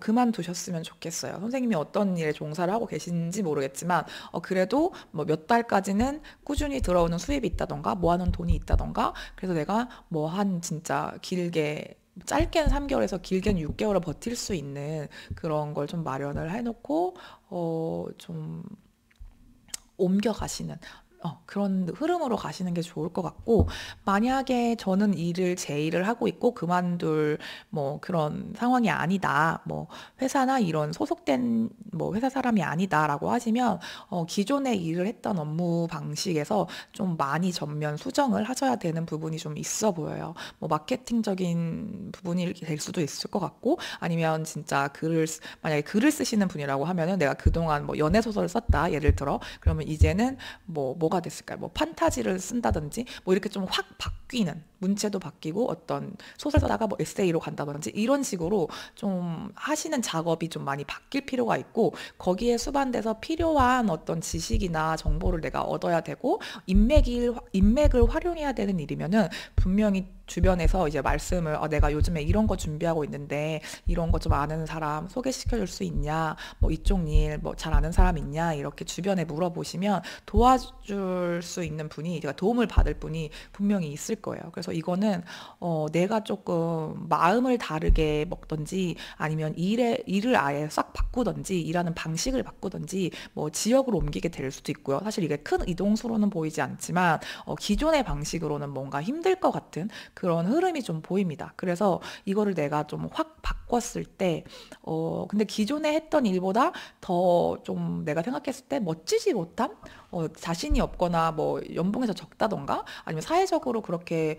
그만두셨으면 좋겠어요. 선생님이 어떤 일에 종사를 하고 계신지 모르겠지만, 그래도 뭐 몇 달까지는 꾸준히 들어오는 수입이 있다던가, 모아놓은 돈이 있다던가, 그래서 내가 뭐 한 진짜 길게 짧게는 3개월에서 길게는 6개월을 버틸 수 있는 그런 걸 좀 마련을 해놓고, 좀 옮겨가시는 그런 흐름으로 가시는 게 좋을 것 같고, 만약에 저는 제 일을 하고 있고 그만둘 뭐 그런 상황이 아니다, 뭐 회사나 이런 소속된 뭐 회사 사람이 아니다라고 하시면, 기존에 일을 했던 업무 방식에서 좀 많이 전면 수정을 하셔야 되는 부분이 좀 있어 보여요. 뭐 마케팅적인 부분이 될 수도 있을 것 같고, 아니면 진짜 만약에 글을 쓰시는 분이라고 하면은 내가 그동안 뭐 연애소설을 썼다, 예를 들어. 그러면 이제는 뭐가 됐을까요? 뭐 판타지를 쓴다든지 뭐 이렇게 좀 확 바뀌는 문체도 바뀌고 어떤 소설 쓰다가 뭐 에세이로 간다든지 이런 식으로 좀 하시는 작업이 좀 많이 바뀔 필요가 있고 거기에 수반돼서 필요한 어떤 지식이나 정보를 내가 얻어야 되고 인맥을 활용해야 되는 일이면은 분명히 주변에서 이제 말씀을 내가 요즘에 이런 거 준비하고 있는데 이런 거 좀 아는 사람 소개시켜 줄 수 있냐 뭐 이쪽 일 뭐 잘 아는 사람 있냐 이렇게 주변에 물어보시면 도와줄 수 있는 분이 제가 도움을 받을 분이 분명히 있을 거예요. 그래서 이거는 내가 조금 마음을 다르게 먹든지 아니면 일을 아예 싹 바꾸든지 일하는 방식을 바꾸든지 뭐 지역을 옮기게 될 수도 있고요. 사실 이게 큰 이동수로는 보이지 않지만 기존의 방식으로는 뭔가 힘들 것 같은 그런 흐름이 좀 보입니다. 그래서 이거를 내가 좀 확 바꿨을 때, 근데 기존에 했던 일보다 더 좀 내가 생각했을 때 멋지지 못한, 자신이 없거나 뭐 연봉에서 적다던가 아니면 사회적으로 그렇게 이렇게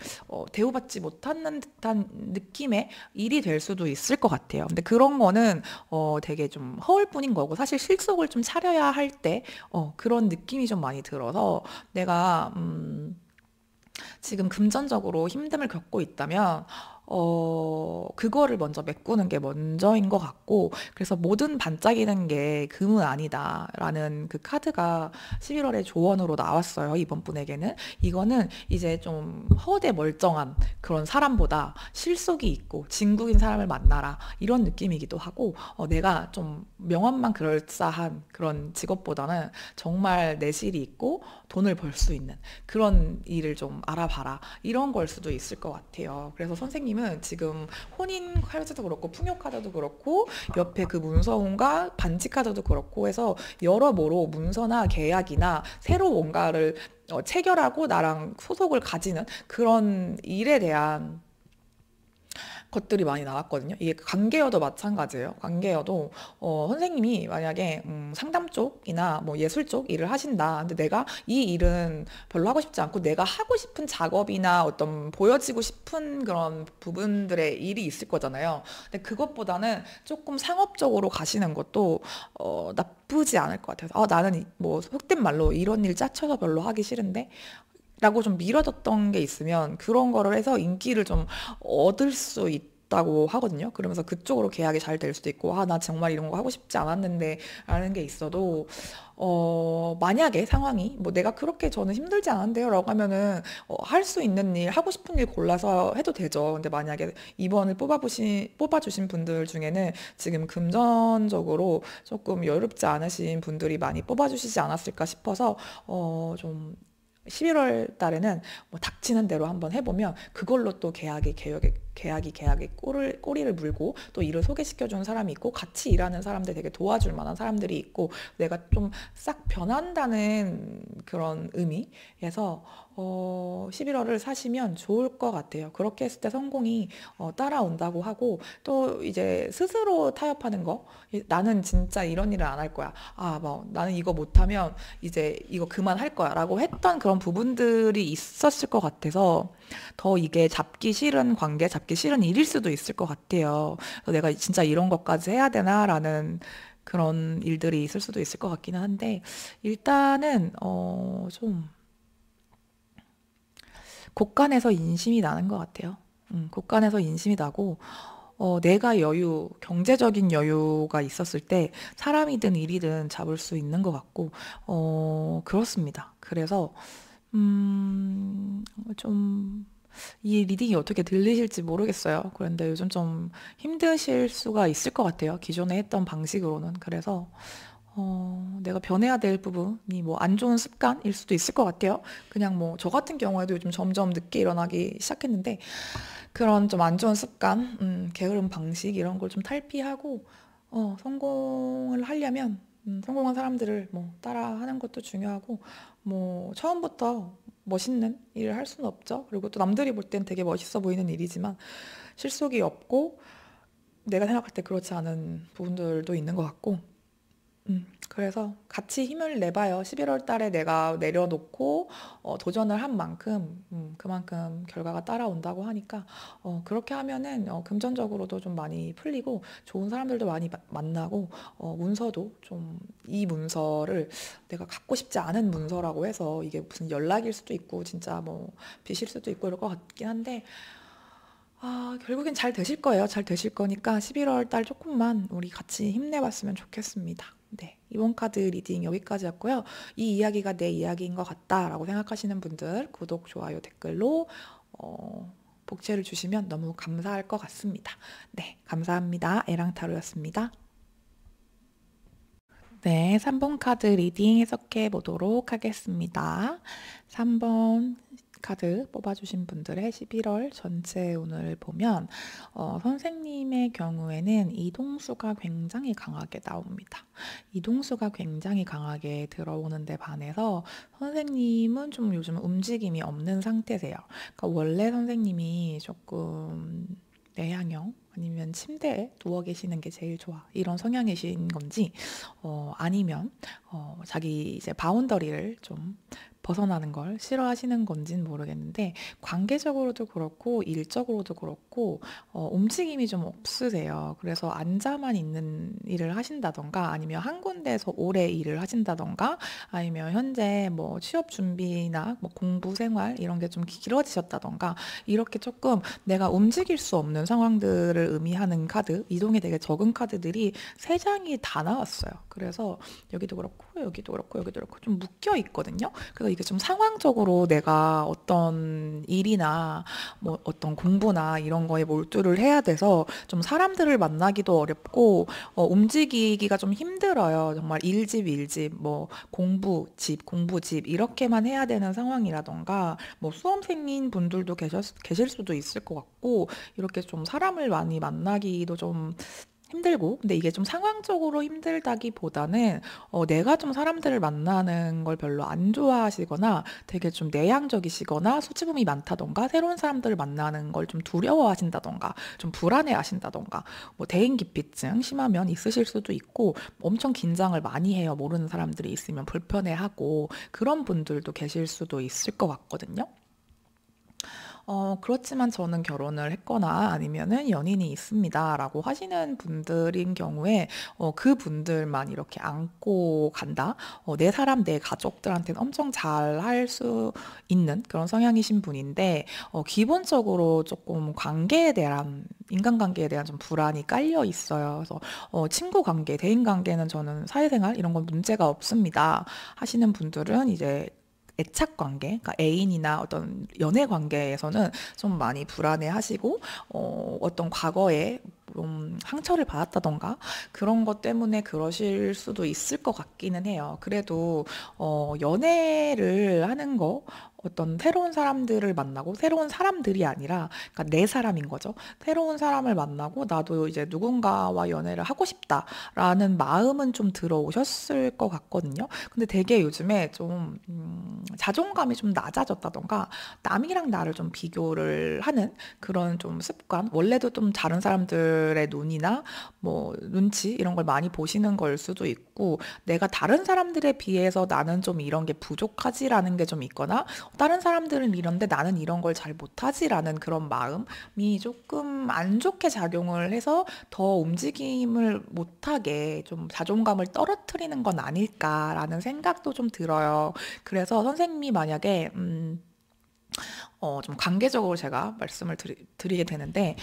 대우받지 못하는 듯한 느낌의 일이 될 수도 있을 것 같아요. 근데 그런 거는 되게 좀 허울 뿐인 거고, 사실 실속을 좀 차려야 할 때 그런 느낌이 좀 많이 들어서 내가 지금 금전적으로 힘듦을 겪고 있다면 그거를 먼저 메꾸는 게 먼저인 것 같고, 그래서 모든 반짝이는 게 금은 아니다라는 그 카드가 11월에 조언으로 나왔어요. 이번 분에게는. 이거는 이제 좀 허대 멀쩡한 그런 사람보다 실속이 있고 진국인 사람을 만나라, 이런 느낌이기도 하고, 내가 좀 명함만 그럴싸한 그런 직업보다는 정말 내실이 있고 돈을 벌 수 있는 그런 일을 좀 알아봐라, 이런 걸 수도 있을 것 같아요. 그래서 선생님은 지금 혼인 카드도 그렇고 풍요 카드도 그렇고 옆에 그 문서운과 반지 카드도 그렇고 해서 여러모로 문서나 계약이나 새로 뭔가를 체결하고 나랑 소속을 가지는 그런 일에 대한 것들이 많이 나왔거든요. 이게 관계여도 마찬가지예요. 관계여도 선생님이 만약에 상담 쪽이나 뭐 예술 쪽 일을 하신다. 근데 내가 이 일은 별로 하고 싶지 않고 내가 하고 싶은 작업이나 어떤 보여지고 싶은 그런 부분들의 일이 있을 거잖아요. 근데 그것보다는 조금 상업적으로 가시는 것도 나쁘지 않을 것 같아요. 나는 뭐 속된 말로 이런 일 짜쳐서 별로 하기 싫은데 라고 좀 미뤄졌던 게 있으면 그런 거를 해서 인기를 좀 얻을 수 있다고 하거든요. 그러면서 그쪽으로 계약이 잘 될 수도 있고, 나 정말 이런 거 하고 싶지 않았는데 라는 게 있어도, 만약에 상황이 뭐 내가 그렇게 저는 힘들지 않은데요 라고 하면은 할 수 있는 일, 하고 싶은 일 골라서 해도 되죠. 근데 만약에 이번을 뽑아주신 분들 중에는 지금 금전적으로 조금 여유롭지 않으신 분들이 많이 뽑아주시지 않았을까 싶어서 좀 11월 달에는 뭐 닥치는 대로 한번 해보면 그걸로 또 계약이 꼬리를 물고 또 일을 소개시켜주는 사람이 있고, 같이 일하는 사람들 되게 도와줄 만한 사람들이 있고, 내가 좀 싹 변한다는 그런 의미에서 11월을 사시면 좋을 것 같아요. 그렇게 했을 때 성공이 따라온다고 하고, 또 이제 스스로 타협하는 거, 나는 진짜 이런 일을 안 할 거야. 뭐 나는 이거 못하면 이제 이거 그만할 거야 라고 했던 그런 부분들이 있었을 것 같아서 더 이게 잡기 싫은 관계, 잡기 싫은 일일 수도 있을 것 같아요. 그래서 내가 진짜 이런 것까지 해야 되나라는 그런 일들이 있을 수도 있을 것 같기는 한데, 일단은 좀 곳간에서 인심이 나는 것 같아요. 곳간에서 인심이 나고, 내가 경제적인 여유가 있었을 때 사람이든 일이든 잡을 수 있는 것 같고, 그렇습니다. 그래서, 좀, 이 리딩이 어떻게 들리실지 모르겠어요. 그런데 요즘 좀 힘드실 수가 있을 것 같아요. 기존에 했던 방식으로는. 그래서, 내가 변해야 될 부분이 뭐 안 좋은 습관일 수도 있을 것 같아요. 그냥 뭐 저 같은 경우에도 요즘 점점 늦게 일어나기 시작했는데, 그런 좀 안 좋은 습관, 게으름 방식 이런 걸 좀 탈피하고 성공을 하려면 성공한 사람들을 뭐 따라하는 것도 중요하고, 뭐 처음부터 멋있는 일을 할 수는 없죠. 그리고 또 남들이 볼 땐 되게 멋있어 보이는 일이지만 실속이 없고 내가 생각할 때 그렇지 않은 부분들도 있는 것 같고, 그래서 같이 힘을 내봐요. 11월 달에 내가 내려놓고 도전을 한 만큼 그만큼 결과가 따라온다고 하니까 그렇게 하면은 금전적으로도 좀 많이 풀리고 좋은 사람들도 많이 만나고, 문서도 좀 이 문서를 내가 갖고 싶지 않은 문서라고 해서 이게 무슨 연락일 수도 있고 진짜 뭐 빚일 수도 있고 이럴 것 같긴 한데, 결국엔 잘 되실 거예요. 잘 되실 거니까 11월 달 조금만 우리 같이 힘내봤으면 좋겠습니다. 네, 이번 카드 리딩 여기까지였고요. 이 이야기가 내 이야기인 것 같다라고 생각하시는 분들 구독, 좋아요, 댓글로 복제를 주시면 너무 감사할 것 같습니다. 네, 감사합니다. 에랑타로였습니다. 네, 3번 카드 리딩 해석해 보도록 하겠습니다. 3번 카드 뽑아주신 분들의 11월 전체 운을 보면 선생님의 경우에는 이동수가 굉장히 강하게 나옵니다. 이동수가 굉장히 강하게 들어오는 데 반해서 선생님은 좀 요즘 움직임이 없는 상태세요. 그러니까 원래 선생님이 조금 내향형 아니면 침대에 누워 계시는 게 제일 좋아, 이런 성향이신 건지, 아니면 자기 이제 바운더리를 좀 벗어나는 걸 싫어하시는 건진 모르겠는데 관계적으로도 그렇고 일적으로도 그렇고 움직임이 좀 없으세요. 그래서 앉아만 있는 일을 하신다던가 아니면 한 군데에서 오래 일을 하신다던가 아니면 현재 뭐 취업 준비나 뭐 공부 생활 이런 게 좀 길어지셨다던가 이렇게 조금 내가 움직일 수 없는 상황들을 의미하는 카드, 이동이 되게 적은 카드들이 세 장이 다 나왔어요. 그래서 여기도 그렇고 여기도 그렇고 여기도 그렇고 좀 묶여 있거든요. 그래서 이게 좀 상황적으로 내가 어떤 일이나 뭐 어떤 공부나 이런 거에 몰두를 해야 돼서 좀 사람들을 만나기도 어렵고 움직이기가 좀 힘들어요. 정말 일집 일집 뭐 공부 집 이렇게만 해야 되는 상황이라던가 뭐 수험생인 분들도 계실 수도 있을 것 같고 이렇게 좀 사람을 많이 만나기도 좀 힘들고 근데 이게 좀 상황적으로 힘들다기보다는 내가 좀 사람들을 만나는 걸 별로 안 좋아하시거나 되게 좀 내향적이시거나 수줍음이 많다던가 새로운 사람들을 만나는 걸 좀 두려워하신다던가 좀 불안해하신다던가 뭐 대인기피증 심하면 있으실 수도 있고 엄청 긴장을 많이 해요. 모르는 사람들이 있으면 불편해하고 그런 분들도 계실 수도 있을 것 같거든요. 그렇지만 저는 결혼을 했거나 아니면은 연인이 있습니다라고 하시는 분들인 경우에 그분들만 이렇게 안고 간다. 내 사람, 내 가족들한테는 엄청 잘 할 수 있는 그런 성향이신 분인데 기본적으로 조금 관계에 대한 인간관계에 대한 좀 불안이 깔려 있어요. 그래서 친구 관계, 대인 관계는 저는 사회생활 이런 건 문제가 없습니다. 하시는 분들은 이제 애착 관계, 그러니까 애인이나 어떤 연애 관계에서는 좀 많이 불안해 하시고, 어떤 과거에 좀 상처를 받았다던가, 그런 것 때문에 그러실 수도 있을 것 같기는 해요. 그래도, 연애를 하는 거, 어떤 새로운 사람들을 만나고, 새로운 사람들이 아니라, 그러니까 내 사람인 거죠. 새로운 사람을 만나고, 나도 이제 누군가와 연애를 하고 싶다라는 마음은 좀 들어오셨을 것 같거든요. 근데 되게 요즘에 좀 자존감이 좀 낮아졌다던가 남이랑 나를 좀 비교를 하는 그런 좀 습관 원래도 좀 다른 사람들의 눈이나 뭐 눈치 이런 걸 많이 보시는 걸 수도 있고 내가 다른 사람들에 비해서 나는 좀 이런 게 부족하지라는 게 좀 있거나 다른 사람들은 이런데 나는 이런 걸 잘 못하지라는 그런 마음이 조금 안 좋게 작용을 해서 더 움직임을 못하게 좀 자존감을 떨어뜨리는 건 아닐까라는 생각도 좀 들어요. 그래서 선생님이 만약에 좀 관계적으로 제가 말씀을 드리게 되는데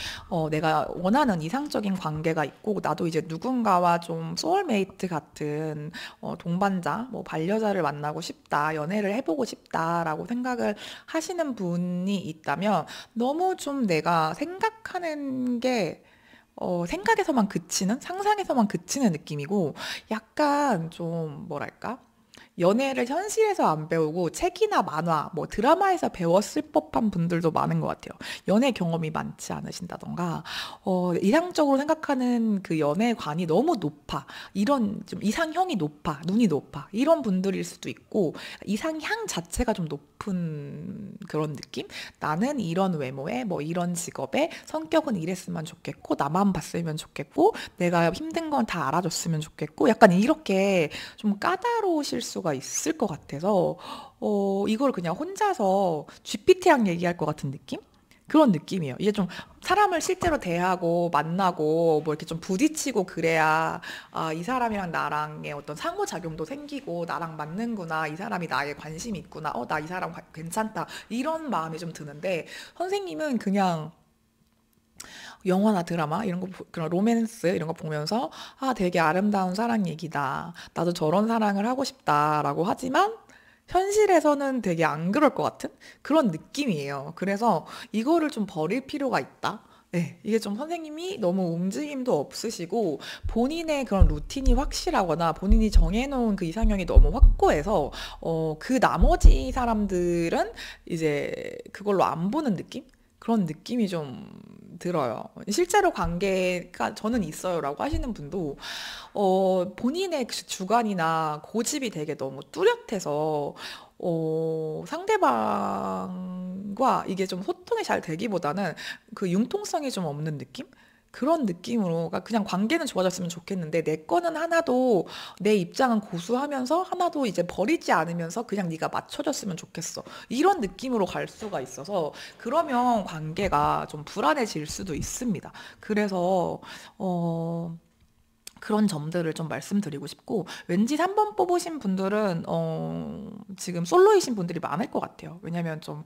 내가 원하는 이상적인 관계가 있고 나도 이제 누군가와 좀 소울메이트 같은 동반자, 뭐 반려자를 만나고 싶다, 연애를 해보고 싶다라고 생각을 하시는 분이 있다면 너무 좀 내가 생각하는 게 생각에서만 그치는, 상상에서만 그치는 느낌이고, 약간 좀, 뭐랄까? 연애를 현실에서 안 배우고 책이나 만화, 뭐 드라마에서 배웠을 법한 분들도 많은 것 같아요. 연애 경험이 많지 않으신다던가, 이상적으로 생각하는 그 연애관이 너무 높아. 이런 좀 이상형이 높아. 눈이 높아. 이런 분들일 수도 있고, 이상향 자체가 좀 높은 그런 느낌? 나는 이런 외모에, 뭐 이런 직업에, 성격은 이랬으면 좋겠고, 나만 봤으면 좋겠고, 내가 힘든 건 다 알아줬으면 좋겠고, 약간 이렇게 좀 까다로우실 수가 있을 것 같아서 이걸 그냥 혼자서 GPT랑 얘기할 것 같은 느낌? 그런 느낌이에요. 이게 좀 사람을 실제로 대하고 만나고 뭐 이렇게 좀 부딪히고 그래야 이 사람이랑 나랑의 어떤 상호작용도 생기고 나랑 맞는구나. 이 사람이 나에 관심이 있구나. 나 이 사람 괜찮다. 이런 마음이 좀 드는데 선생님은 그냥 영화나 드라마 이런 거 그런 로맨스 이런 거 보면서 되게 아름다운 사랑 얘기다. 나도 저런 사랑을 하고 싶다라고 하지만 현실에서는 되게 안 그럴 것 같은 그런 느낌이에요. 그래서 이거를 좀 버릴 필요가 있다. 네, 이게 좀 선생님이 너무 움직임도 없으시고 본인의 그런 루틴이 확실하거나 본인이 정해놓은 그 이상형이 너무 확고해서 그 나머지 사람들은 이제 그걸로 안 보는 느낌? 그런 느낌이 좀 들어요. 실제로 관계가 저는 있어요라고 하시는 분도 본인의 그 주관이나 고집이 되게 너무 뚜렷해서 상대방과 이게 좀 소통이 잘 되기보다는 그 융통성이 좀 없는 느낌? 그런 느낌으로, 그러니까 그냥 관계는 좋아졌으면 좋겠는데 내 거는 하나도, 내 입장은 고수하면서 하나도 이제 버리지 않으면서 그냥 네가 맞춰줬으면 좋겠어, 이런 느낌으로 갈 수가 있어서 그러면 관계가 좀 불안해질 수도 있습니다. 그래서 어 그런 점들을 좀 말씀드리고 싶고, 왠지 3번 뽑으신 분들은 지금 솔로이신 분들이 많을 것 같아요. 왜냐면 좀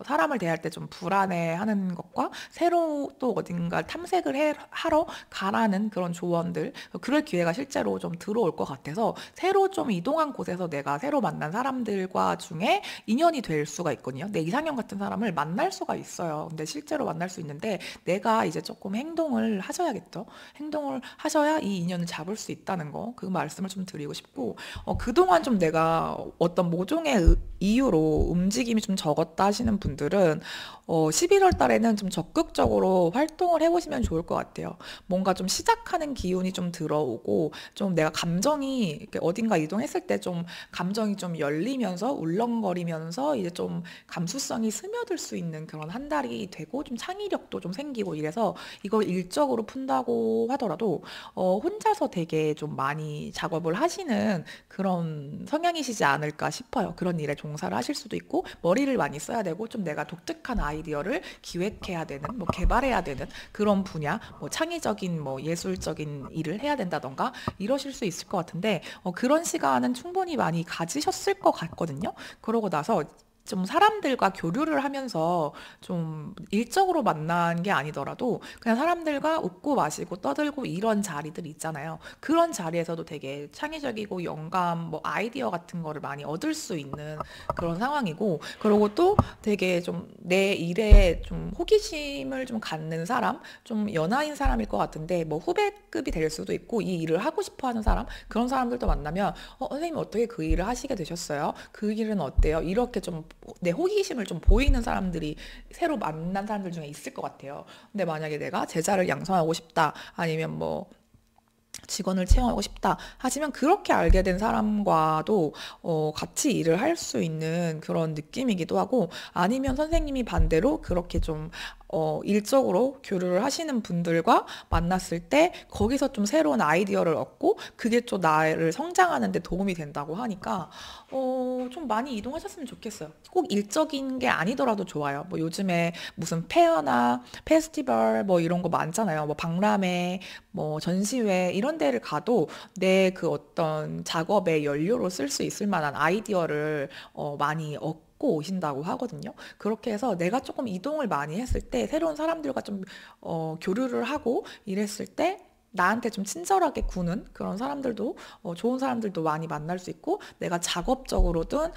사람을 대할 때 좀 불안해하는 것과 새로 또 어딘가 탐색을 하러 가라는 그런 조언들, 그럴 기회가 실제로 좀 들어올 것 같아서 새로 좀 이동한 곳에서 내가 새로 만난 사람들과 중에 인연이 될 수가 있거든요. 내 이상형 같은 사람을 만날 수가 있어요. 근데 실제로 만날 수 있는데 내가 이제 조금 행동을 하셔야겠죠. 행동을 하셔야 이 인연을 잡을 수 있다는 거, 그 말씀을 좀 드리고 싶고, 그동안 좀 내가 어떤 모종의 이유로 움직임이 좀 적었다 하시는 분들은 11월 달에는 좀 적극적으로 활동을 해보시면 좋을 것 같아요. 뭔가 좀 시작하는 기운이 좀 들어오고, 좀 내가 감정이 이렇게 어딘가 이동했을 때 좀 감정이 좀 열리면서 울렁거리면서 이제 좀 감수성이 스며들 수 있는 그런 한 달이 되고, 좀 창의력도 좀 생기고 이래서 이걸 일적으로 푼다고 하더라도 혼자서 되게 좀 많이 작업을 하시는 그런 성향이시지 않을까 싶어요. 그런 일에 종사를 하실 수도 있고, 머리를 많이 써야 되고, 좀 내가 독특한 아이디어를 기획해야 되는, 뭐 개발해야 되는 그런 분야, 뭐 창의적인 뭐 예술적인 일을 해야 된다던가 이러실 수 있을 것 같은데, 그런 시간은 충분히 많이 가지셨을 것 같거든요. 그러고 나서 좀 사람들과 교류를 하면서 좀 일적으로 만난 게 아니더라도 그냥 사람들과 웃고 마시고 떠들고 이런 자리들 있잖아요. 그런 자리에서도 되게 창의적이고 영감, 뭐 아이디어 같은 거를 많이 얻을 수 있는 그런 상황이고, 그리고 또 되게 좀 내 일에 좀 호기심을 좀 갖는 사람, 좀 연하인 사람일 것 같은데, 뭐 후배급이 될 수도 있고 이 일을 하고 싶어 하는 사람, 그런 사람들도 만나면 선생님 어떻게 그 일을 하시게 되셨어요? 그 일은 어때요? 이렇게 좀 내 호기심을 좀 보이는 사람들이 새로 만난 사람들 중에 있을 것 같아요. 근데 만약에 내가 제자를 양성하고 싶다, 아니면 뭐 직원을 채용하고 싶다 하시면, 그렇게 알게 된 사람과도 같이 일을 할 수 있는 그런 느낌이기도 하고, 아니면 선생님이 반대로 그렇게 좀 일적으로 교류를 하시는 분들과 만났을 때 거기서 좀 새로운 아이디어를 얻고 그게 좀 나를 성장하는 데 도움이 된다고 하니까 좀 많이 이동하셨으면 좋겠어요. 꼭 일적인 게 아니더라도 좋아요. 뭐 요즘에 무슨 페어나 페스티벌 뭐 이런 거 많잖아요. 뭐 박람회, 뭐 전시회 이런 데를 가도 내 그 어떤 작업의 연료로 쓸 수 있을 만한 아이디어를 많이 얻고 오신다고 하거든요. 그렇게 해서 내가 조금 이동을 많이 했을 때, 새로운 사람들과 좀 교류를 하고 이랬을 때 나한테 좀 친절하게 구는 그런 사람들도, 좋은 사람들도 많이 만날 수 있고, 내가 작업적으로든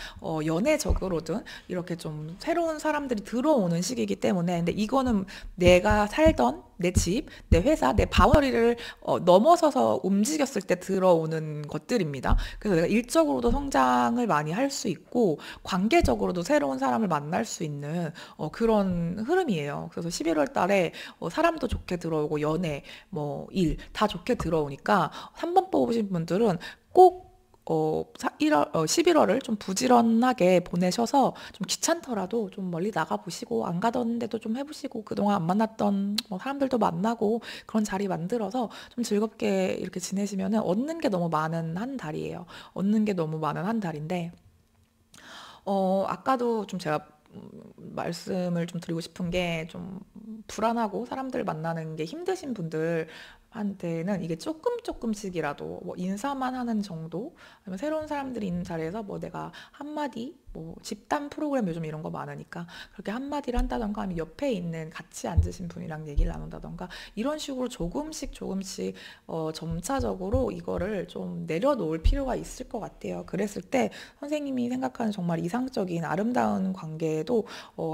연애적으로든 이렇게 좀 새로운 사람들이 들어오는 시기이기 때문에. 근데 이거는 내가 살던 내 집, 내 회사, 내 바운더리를 넘어서서 움직였을 때 들어오는 것들입니다. 그래서 내가 일적으로도 성장을 많이 할 수 있고, 관계적으로도 새로운 사람을 만날 수 있는 그런 흐름이에요. 그래서 11월 달에 사람도 좋게 들어오고 연애, 뭐 일 다 좋게 들어오니까 3번 뽑으신 분들은 꼭 11월을 좀 부지런하게 보내셔서 좀 귀찮더라도 좀 멀리 나가보시고, 안 가던 데도 좀 해보시고, 그동안 안 만났던 뭐 사람들도 만나고, 그런 자리 만들어서 좀 즐겁게 이렇게 지내시면 얻는 게 너무 많은 한 달이에요. 얻는 게 너무 많은 한 달인데, 아까도 좀 제가 말씀을 좀 드리고 싶은 게, 좀 불안하고 사람들 만나는 게 힘드신 분들한테는 이게 조금씩이라도 뭐 인사만 하는 정도, 아니면 새로운 사람들이 있는 자리에서 뭐 내가 한마디, 뭐 집단 프로그램 요즘 이런 거 많으니까 그렇게 한마디를 한다던가, 아니면 옆에 있는 같이 앉으신 분이랑 얘기를 나눈다던가, 이런 식으로 조금씩 점차적으로 이거를 좀 내려놓을 필요가 있을 것 같아요. 그랬을 때 선생님이 생각하는 정말 이상적인 아름다운 관계도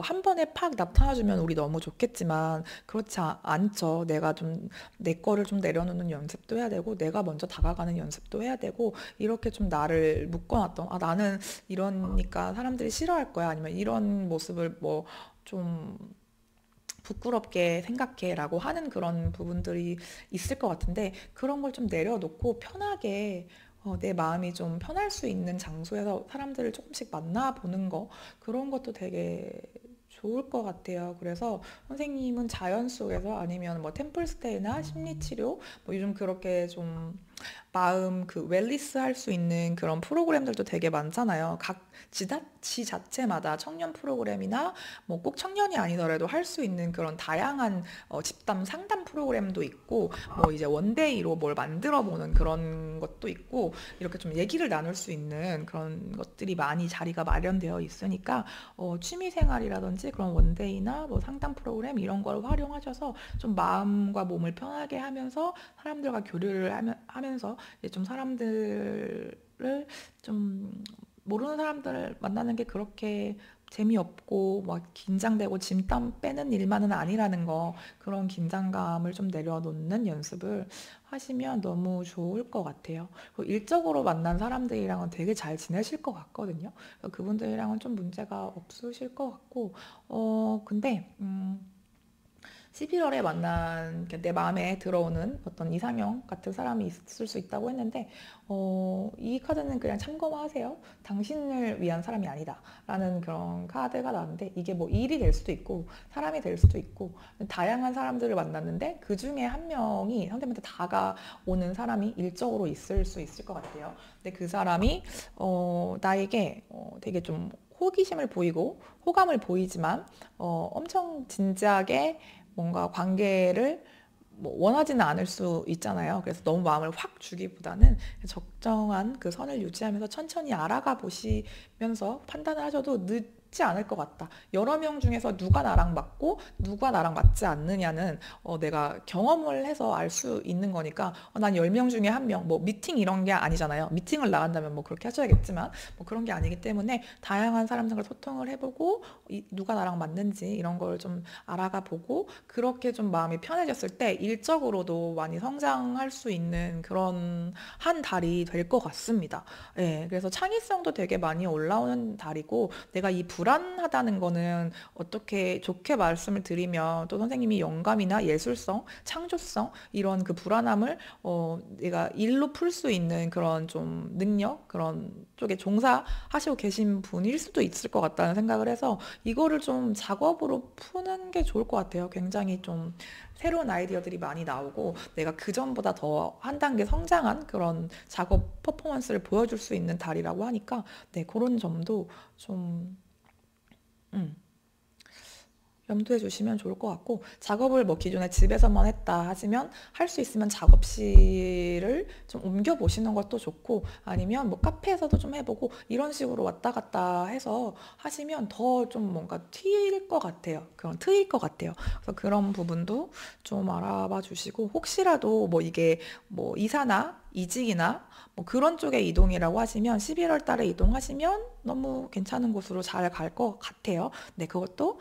한 번에 팍 나타나주면 우리 너무 좋겠지만, 그렇지 않죠. 내가 좀 내 거를 좀 내려놓는 연습도 해야 되고, 내가 먼저 다가가는 연습도 해야 되고, 이렇게 좀 나를 묶어놨던, 나는 이러니까 사람들이 싫어할 거야, 아니면 이런 모습을 뭐 좀 부끄럽게 생각해라고 하는 그런 부분들이 있을 것 같은데, 그런 걸 좀 내려놓고 편하게 내 마음이 좀 편할 수 있는 장소에서 사람들을 조금씩 만나보는 거, 그런 것도 되게 좋을 것 같아요. 그래서 선생님은 자연 속에서 아니면 뭐 템플스테이나 심리치료 뭐 요즘 그렇게 좀 마음 그 웰리스 할 수 있는 그런 프로그램들도 되게 많잖아요. 각 지 자체마다 청년 프로그램이나 뭐 꼭 청년이 아니더라도 할 수 있는 그런 다양한 집단 상담 프로그램도 있고 뭐 이제 원데이로 뭘 만들어 보는 그런 것도 있고 이렇게 좀 얘기를 나눌 수 있는 그런 것들이 많이 자리가 마련되어 있으니까 취미 생활이라든지 그런 원데이나 뭐 상담 프로그램 이런 걸 활용하셔서 좀 마음과 몸을 편하게 하면서 사람들과 교류를 하면서 이제 좀 사람들을 좀 모르는 사람들을 만나는 게 그렇게 재미없고 막 긴장되고 진땀 빼는 일만은 아니라는 거 그런 긴장감을 좀 내려놓는 연습을 하시면 너무 좋을 것 같아요. 일적으로 만난 사람들이랑은 되게 잘 지내실 것 같거든요. 그분들이랑은 좀 문제가 없으실 것 같고 근데 11월에 만난 내 마음에 들어오는 어떤 이상형 같은 사람이 있을 수 있다고 했는데 이 카드는 그냥 참고만 하세요. 당신을 위한 사람이 아니다 라는 그런 카드가 나왔는데 이게 뭐 일이 될 수도 있고 사람이 될 수도 있고 다양한 사람들을 만났는데 그 중에 한 명이 선생님한테 다가오는 사람이 일적으로 있을 수 있을 것 같아요. 근데 그 사람이 나에게 되게 좀 호기심을 보이고 호감을 보이지만 엄청 진지하게 뭔가 관계를 뭐 원하지는 않을 수 있잖아요. 그래서 너무 마음을 확 주기보다는 적정한 그 선을 유지하면서 천천히 알아가 보시면서 판단을 하셔도 늦지 않을 것 같다. 여러 명 중에서 누가 나랑 맞고 누가 나랑 맞지 않느냐는 내가 경험을 해서 알 수 있는 거니까 난 10명 중에 한 명, 뭐 미팅 이런 게 아니잖아요. 미팅을 나간다면 뭐 그렇게 하셔야겠지만 뭐 그런 게 아니기 때문에 다양한 사람들과 소통을 해보고 누가 나랑 맞는지 이런 걸 좀 알아가 보고 그렇게 좀 마음이 편해졌을 때 일적으로도 많이 성장할 수 있는 그런 한 달이 될 것 같습니다. 예, 그래서 창의성도 되게 많이 올라오는 달이고 내가 이 불안하다는 거는 어떻게 좋게 말씀을 드리면 또 선생님이 영감이나 예술성, 창조성 이런 그 불안함을 내가 일로 풀 수 있는 그런 좀 능력 그런 쪽에 종사하시고 계신 분일 수도 있을 것 같다는 생각을 해서 이거를 좀 작업으로 푸는 게 좋을 것 같아요. 굉장히 좀 새로운 아이디어들이 많이 나오고 내가 그전보다 더 한 단계 성장한 그런 작업 퍼포먼스를 보여줄 수 있는 달이라고 하니까 네, 그런 점도 좀 음, 염두해 주시면 좋을 것 같고 작업을 뭐 기존에 집에서만 했다 하시면 할 수 있으면 작업실을 좀 옮겨 보시는 것도 좋고 아니면 뭐 카페에서도 좀 해보고 이런 식으로 왔다 갔다 해서 하시면 더 좀 뭔가 튈 것 같아요. 그런 트일 것 같아요. 그래서 그런 부분도 좀 알아봐 주시고 혹시라도 뭐 이게 뭐 이사나 이직이나 뭐 그런 쪽의 이동이라고 하시면 11월 달에 이동하시면 너무 괜찮은 곳으로 잘 갈 것 같아요. 네, 그것도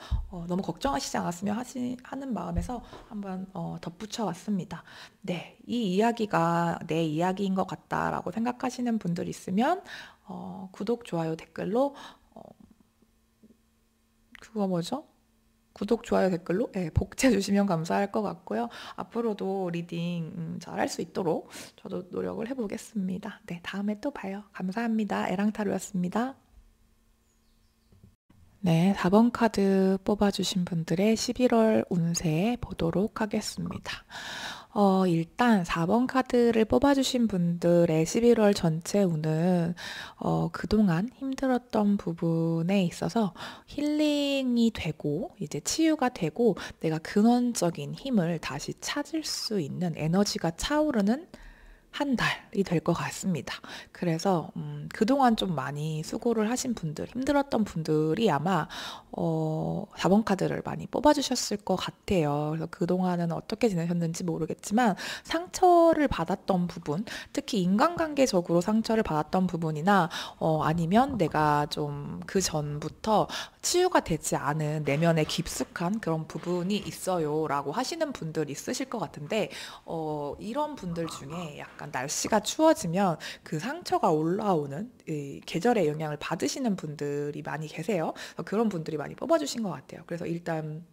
너무 걱정하시지 않았으면 하는 마음에서 한번 덧붙여 왔습니다. 네, 이 이야기가 내 이야기인 것 같다라고 생각하시는 분들 있으면 구독, 좋아요, 댓글로 그거 뭐죠? 구독, 좋아요, 댓글로 복제 주시면 감사할 것 같고요. 앞으로도 리딩 잘할 수 있도록 저도 노력을 해보겠습니다. 네, 다음에 또 봐요. 감사합니다. 에랑타로였습니다. 네, 4번 카드 뽑아주신 분들의 11월 운세 보도록 하겠습니다. 일단 4번 카드를 뽑아주신 분들의 11월 전체 운은 그동안 힘들었던 부분에 있어서 힐링이 되고 이제 치유가 되고 내가 근원적인 힘을 다시 찾을 수 있는 에너지가 차오르는 한 달이 될 것 같습니다. 그래서 그동안 좀 많이 수고를 하신 분들, 힘들었던 분들이 아마 4번 카드를 많이 뽑아주셨을 것 같아요. 그래서 그동안은 어떻게 지내셨는지 모르겠지만 상처를 받았던 부분, 특히 인간관계적으로 상처를 받았던 부분이나 아니면 내가 좀 그 전부터 치유가 되지 않은 내면에 깊숙한 그런 부분이 있어요 라고 하시는 분들 있으실 것 같은데 이런 분들 중에 약간 날씨가 추워지면 그 상처가 올라오는 이 계절의 영향을 받으시는 분들이 많이 계세요. 그런 분들이 많이 뽑아주신 것 같아요. 그래서 일단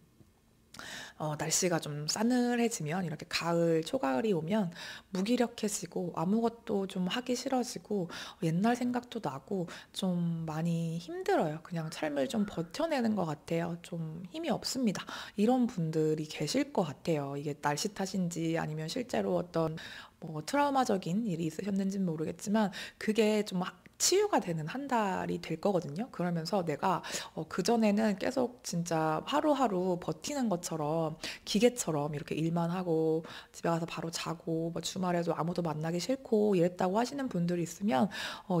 날씨가 좀 싸늘해지면 이렇게 가을, 초가을이 오면 무기력해지고 아무것도 좀 하기 싫어지고 옛날 생각도 나고 좀 많이 힘들어요. 그냥 삶을 좀 버텨내는 것 같아요. 좀 힘이 없습니다. 이런 분들이 계실 것 같아요. 이게 날씨 탓인지 아니면 실제로 어떤 뭐 트라우마적인 일이 있으셨는지는 모르겠지만 그게 좀 치유가 되는 한 달이 될 거거든요. 그러면서 내가 그전에는 계속 진짜 하루하루 버티는 것처럼 기계처럼 이렇게 일만 하고 집에 가서 바로 자고 뭐 주말에도 아무도 만나기 싫고 이랬다고 하시는 분들이 있으면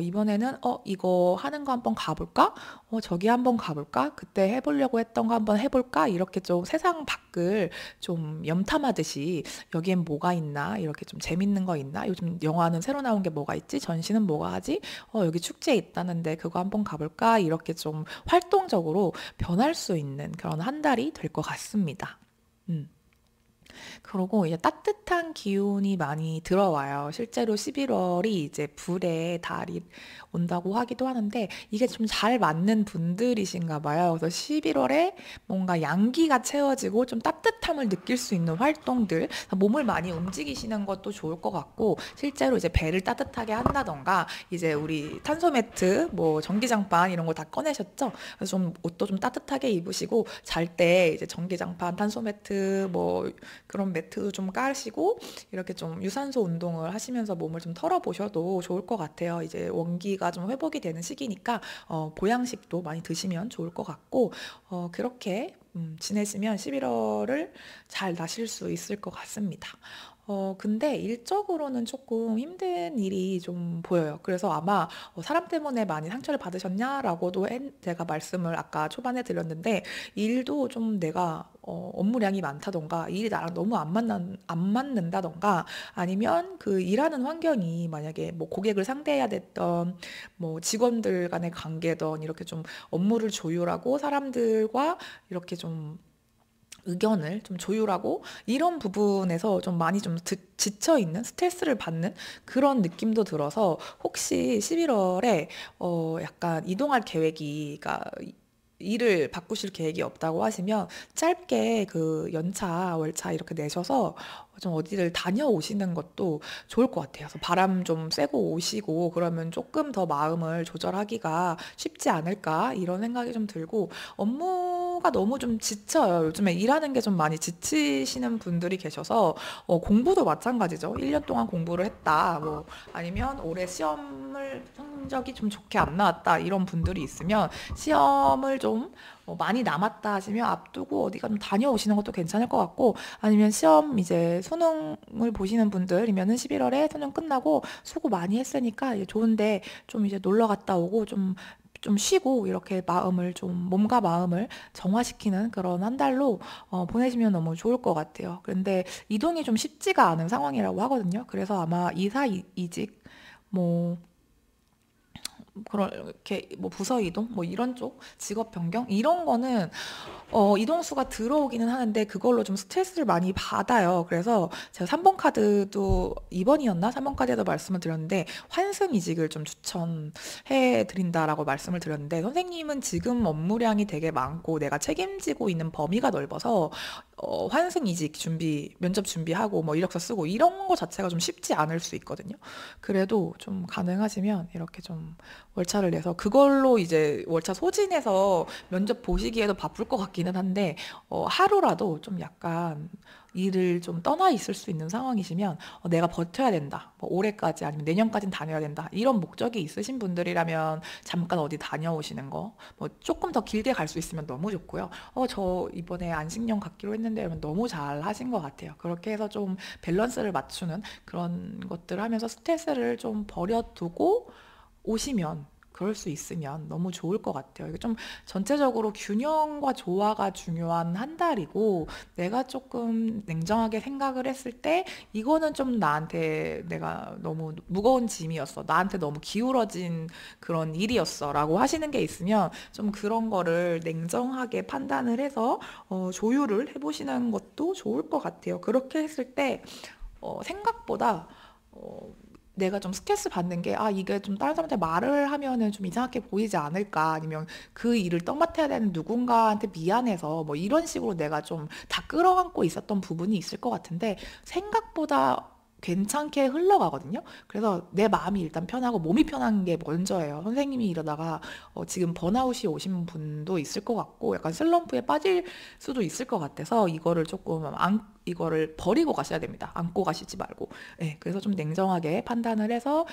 이번에는 이거 하는 거 한번 가볼까? 저기 한번 가볼까? 그때 해보려고 했던 거 한번 해볼까? 이렇게 좀 세상 밖을 좀 염탐하듯이 여기엔 뭐가 있나? 이렇게 좀 재밌는 거 있나? 요즘 영화는 새로 나온 게 뭐가 있지? 전시는 뭐가 하지? 여기 축제 있다는데 그거 한번 가볼까? 이렇게 좀 활동적으로 변할 수 있는 그런 한 달이 될 것 같습니다. 음. 그러고 이제 따뜻한 기운이 많이 들어와요. 실제로 11월이 이제 불의 달이 온다고 하기도 하는데 이게 좀 잘 맞는 분들이신가 봐요. 그래서 11월에 뭔가 양기가 채워지고 좀 따뜻함을 느낄 수 있는 활동들, 몸을 많이 움직이시는 것도 좋을 것 같고 실제로 이제 배를 따뜻하게 한다던가 이제 우리 탄소 매트, 뭐 전기장판 이런 거 다 꺼내셨죠? 그래서 좀 옷도 좀 따뜻하게 입으시고 잘 때 이제 전기장판, 탄소 매트 뭐 그런 매트도 좀 까시고 이렇게 좀 유산소 운동을 하시면서 몸을 좀 털어보셔도 좋을 것 같아요. 이제 원기가 좀 회복이 되는 시기니까 보양식도 많이 드시면 좋을 것 같고 그렇게 지내시면 11월을 잘 나실 수 있을 것 같습니다. 근데 일적으로는 조금 힘든 일이 좀 보여요. 그래서 아마 사람 때문에 많이 상처를 받으셨냐라고도 제가 말씀을 아까 초반에 드렸는데 일도 좀 내가 업무량이 많다던가 일이 나랑 너무 안 맞는다던가 아니면 그 일하는 환경이 만약에 뭐 고객을 상대해야 됐던 뭐 직원들 간의 관계던 이렇게 좀 업무를 조율하고 사람들과 이렇게 좀 의견을 좀 조율하고 이런 부분에서 좀 많이 좀 지쳐 있는 스트레스를 받는 그런 느낌도 들어서 혹시 11월에 약간 이동할 계획이 그러니까 일을 바꾸실 계획이 없다고 하시면 짧게 그 연차, 월차 이렇게 내셔서 좀 어디를 다녀오시는 것도 좋을 것 같아요. 그래서 바람 좀 쐬고 오시고 그러면 조금 더 마음을 조절하기가 쉽지 않을까 이런 생각이 좀 들고 업무가 너무 좀 지쳐요. 요즘에 일하는 게 좀 많이 지치시는 분들이 계셔서 공부도 마찬가지죠. 1년 동안 공부를 했다. 뭐 아니면 올해 시험을 성적이 좀 좋게 안 나왔다. 이런 분들이 있으면 시험을 좀 많이 남았다 하시면 앞두고 어디가 좀 다녀오시는 것도 괜찮을 것 같고 아니면 시험 이제 수능을 보시는 분들이면은 11월에 수능 끝나고 수고 많이 했으니까 이제 좋은데 좀 이제 놀러 갔다 오고 좀 쉬고 이렇게 마음을 좀 몸과 마음을 정화시키는 그런 한 달로 보내시면 너무 좋을 것 같아요. 그런데 이동이 좀 쉽지가 않은 상황이라고 하거든요. 그래서 아마 이직 뭐 그렇게 뭐 부서 이동 뭐 이런 쪽 직업 변경 이런 거는 이동수가 들어오기는 하는데 그걸로 좀 스트레스를 많이 받아요. 그래서 제가 3번 카드도 2번이었나? 3번 카드에도 말씀을 드렸는데 환승 이직을 좀 추천해 드린다라고 말씀을 드렸는데 선생님은 지금 업무량이 되게 많고 내가 책임지고 있는 범위가 넓어서 환승 이직 준비, 면접 준비하고 뭐 이력서 쓰고 이런 거 자체가 좀 쉽지 않을 수 있거든요. 그래도 좀 가능하시면 이렇게 좀 월차를 내서 그걸로 이제 월차 소진해서 면접 보시기에도 바쁠 것 같기는 한데 하루라도 좀 약간 일을 좀 떠나 있을 수 있는 상황이시면 내가 버텨야 된다. 뭐 올해까지 아니면 내년까지는 다녀야 된다. 이런 목적이 있으신 분들이라면 잠깐 어디 다녀오시는 거, 뭐 조금 더 길게 갈 수 있으면 너무 좋고요. 저 이번에 안식년 갖기로 했는데 이러면 너무 잘 하신 것 같아요. 그렇게 해서 좀 밸런스를 맞추는 그런 것들을 하면서 스트레스를 좀 버려두고 오시면 그럴 수 있으면 너무 좋을 것 같아요. 이게 좀 전체적으로 균형과 조화가 중요한 한 달이고 내가 조금 냉정하게 생각을 했을 때 이거는 좀 나한테 내가 너무 무거운 짐이었어. 나한테 너무 기울어진 그런 일이었어. 라고 하시는 게 있으면 좀 그런 거를 냉정하게 판단을 해서 조율을 해보시는 것도 좋을 것 같아요. 그렇게 했을 때 생각보다 어, 내가 좀 스트레스 받는 게, 아, 이게 좀 다른 사람한테 말을 하면은 좀 이상하게 보이지 않을까? 아니면 그 일을 떠맡아야 되는 누군가한테 미안해서 뭐 이런 식으로 내가 좀 다 끌어안고 있었던 부분이 있을 것 같은데, 생각보다 괜찮게 흘러가거든요. 그래서 내 마음이 일단 편하고 몸이 편한 게 먼저예요. 선생님이 이러다가 지금 번아웃이 오신 분도 있을 것 같고 약간 슬럼프에 빠질 수도 있을 것 같아서 이거를 조금 이거를 버리고 가셔야 됩니다. 안고 가시지 말고. 네, 그래서 좀 냉정하게 판단을 해서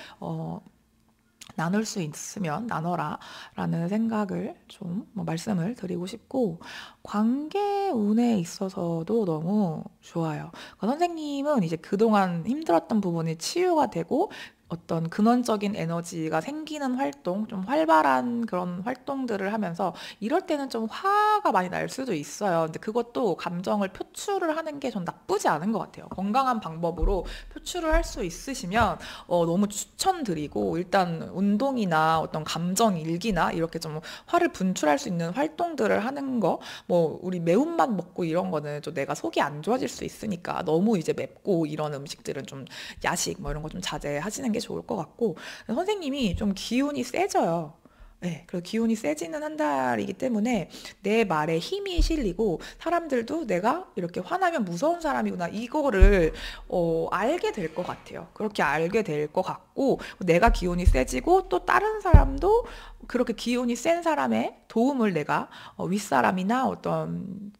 나눌 수 있으면 나눠라 라는 생각을 좀뭐 말씀을 드리고 싶고, 관계 운에 있어서도 너무 좋아요. 그러니까 선생님은 이제 그동안 힘들었던 부분이 치유가 되고 어떤 근원적인 에너지가 생기는 활동, 좀 활발한 그런 활동들을 하면서 이럴 때는 좀 화가 많이 날 수도 있어요. 근데 그것도 감정을 표출을 하는 게 전 나쁘지 않은 것 같아요. 건강한 방법으로 표출을 할 수 있으시면 너무 추천드리고, 일단 운동이나 어떤 감정 일기나 이렇게 좀 화를 분출할 수 있는 활동들을 하는 거, 뭐 우리 매운맛 먹고 이런 거는 좀 내가 속이 안 좋아질 수 있으니까 너무 이제 맵고 이런 음식들은 좀 야식 뭐 이런 거 좀 자제하시는 게 좋을 것 같고, 선생님이 좀 기운이 세져요. 네, 그리고 기운이 세지는 한 달이기 때문에 내 말에 힘이 실리고 사람들도 내가 이렇게 화나면 무서운 사람이구나 이거를 알게 될 것 같아요. 그렇게 알게 될 것 같고, 내가 기운이 세지고 또 다른 사람도 그렇게 기운이 센 사람의 도움을 내가 윗사람이나 어떤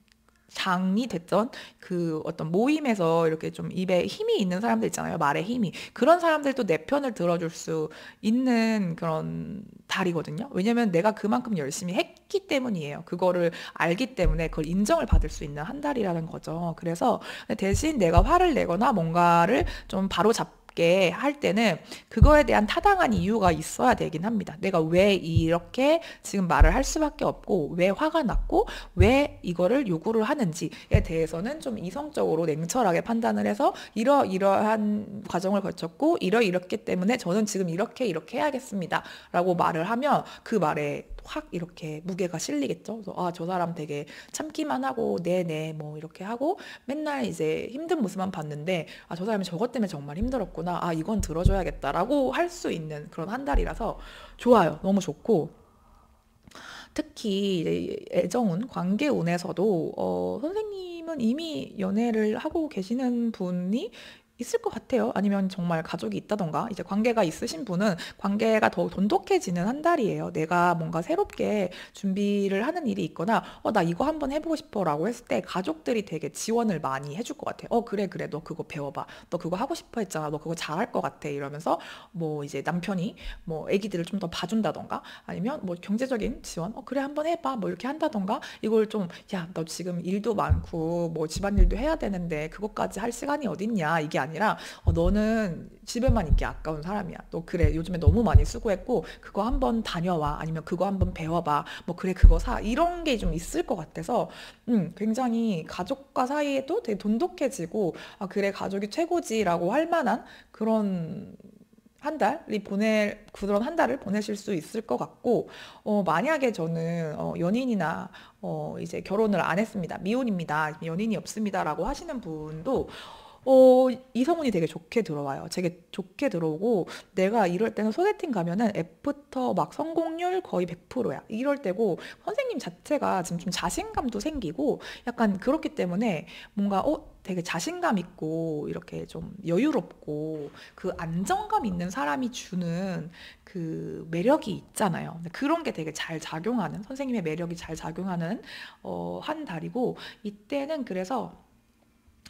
장이 됐던 그 어떤 모임에서 이렇게 좀 입에 힘이 있는 사람들 있잖아요. 말에 힘이. 그런 사람들도 내 편을 들어줄 수 있는 그런 달이거든요. 왜냐면 내가 그만큼 열심히 했기 때문이에요. 그거를 알기 때문에 그걸 인정을 받을 수 있는 한 달이라는 거죠. 그래서 대신 내가 화를 내거나 뭔가를 좀 바로 잡게 할 때는 그거에 대한 타당한 이유가 있어야 되긴 합니다. 내가 왜 이렇게 지금 말을 할 수밖에 없고, 왜 화가 났고, 왜 이거를 요구를 하는지에 대해서는 좀 이성적으로 냉철하게 판단을 해서 이러이러한 과정을 거쳤고 이러이렇기 때문에 저는 지금 이렇게 해야겠습니다 라고 말을 하면 그 말에 확 이렇게 무게가 실리겠죠. 그래서 아, 저 사람 되게 참기만 하고 네네 뭐 이렇게 하고 맨날 이제 힘든 모습만 봤는데, 아, 저 사람이 저것 때문에 정말 힘들었구나. 아, 이건 들어줘야겠다라고 할 수 있는 그런 한 달이라서 좋아요. 너무 좋고, 특히 이제 애정운, 관계운에서도 선생님은 이미 연애를 하고 계시는 분이 있을 것 같아요. 아니면 정말 가족이 있다던가, 이제 관계가 있으신 분은 관계가 더 돈독해지는 한 달이에요. 내가 뭔가 새롭게 준비를 하는 일이 있거나, 나 이거 한번 해보고 싶어 라고 했을 때 가족들이 되게 지원을 많이 해줄 것 같아요. 그래, 그래, 너 그거 배워봐. 너 그거 하고 싶어 했잖아. 너 그거 잘할 것 같아. 이러면서 뭐 이제 남편이 뭐 애기들을 좀 더 봐준다던가, 아니면 뭐 경제적인 지원, 그래 한번 해봐 뭐 이렇게 한다던가, 이걸 좀, 야, 너 지금 일도 많고 뭐 집안일도 해야 되는데 그것까지 할 시간이 어딨냐 이게 아니라, 너는 집에만 있기 아까운 사람이야. 너 그래 요즘에 너무 많이 수고했고 그거 한번 다녀와, 아니면 그거 한번 배워봐, 뭐 그래 그거 사, 이런 게 좀 있을 것 같아서 굉장히 가족과 사이에도 되게 돈독해지고, 아, 그래 가족이 최고지라고 할 만한 그런 그런 한 달을 보내실 수 있을 것 같고, 만약에 저는 연인이나 이제 결혼을 안 했습니다. 미혼입니다. 연인이 없습니다라고 하시는 분도 이성운이 되게 좋게 들어와요. 되게 좋게 들어오고, 내가 이럴 때는 소개팅 가면은 애프터 막 성공률 거의 100%야. 이럴 때고, 선생님 자체가 지금 좀 자신감도 생기고, 약간 그렇기 때문에 뭔가, 되게 자신감 있고, 이렇게 좀 여유롭고, 그 안정감 있는 사람이 주는 그 매력이 있잖아요. 근데 그런 게 되게 잘 작용하는, 선생님의 매력이 잘 작용하는, 한 달이고, 이때는 그래서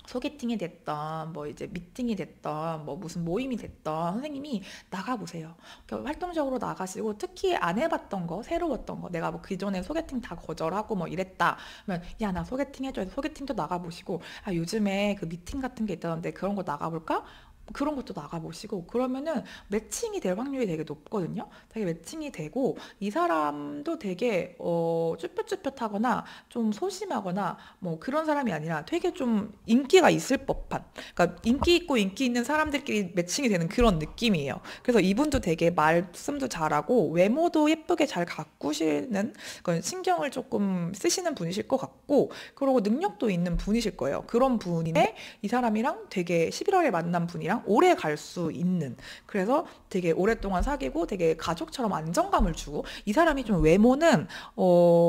소개팅이 됐던 뭐 이제 미팅이 됐던 뭐 무슨 모임이 됐던 선생님이 나가보세요. 활동적으로 나가시고, 특히 안 해봤던 거, 새로웠던 거, 내가 뭐 그전에 소개팅 다 거절하고 뭐 이랬다 그러면, 야, 나 소개팅 해줘 해서 소개팅도 나가보시고, 아, 요즘에 그 미팅 같은 게 있다던데 그런 거 나가볼까? 그런 것도 나가보시고, 그러면은 매칭이 될 확률이 되게 높거든요. 되게 매칭이 되고, 이 사람도 되게 쭈뼛쭈뼛하거나 좀 소심하거나 뭐 그런 사람이 아니라 되게 좀 인기가 있을 법한, 그러니까 인기 있고 인기 있는 사람들끼리 매칭이 되는 그런 느낌이에요. 그래서 이분도 되게 말씀도 잘하고 외모도 예쁘게 잘 가꾸시는, 그런 신경을 조금 쓰시는 분이실 것 같고, 그리고 능력도 있는 분이실 거예요. 그런 분인데 이 사람이랑 되게 11월에 만난 분이랑 사람이랑 오래 갈 수 있는, 그래서 되게 오랫동안 사귀고 되게 가족처럼 안정감을 주고, 이 사람이 좀 외모는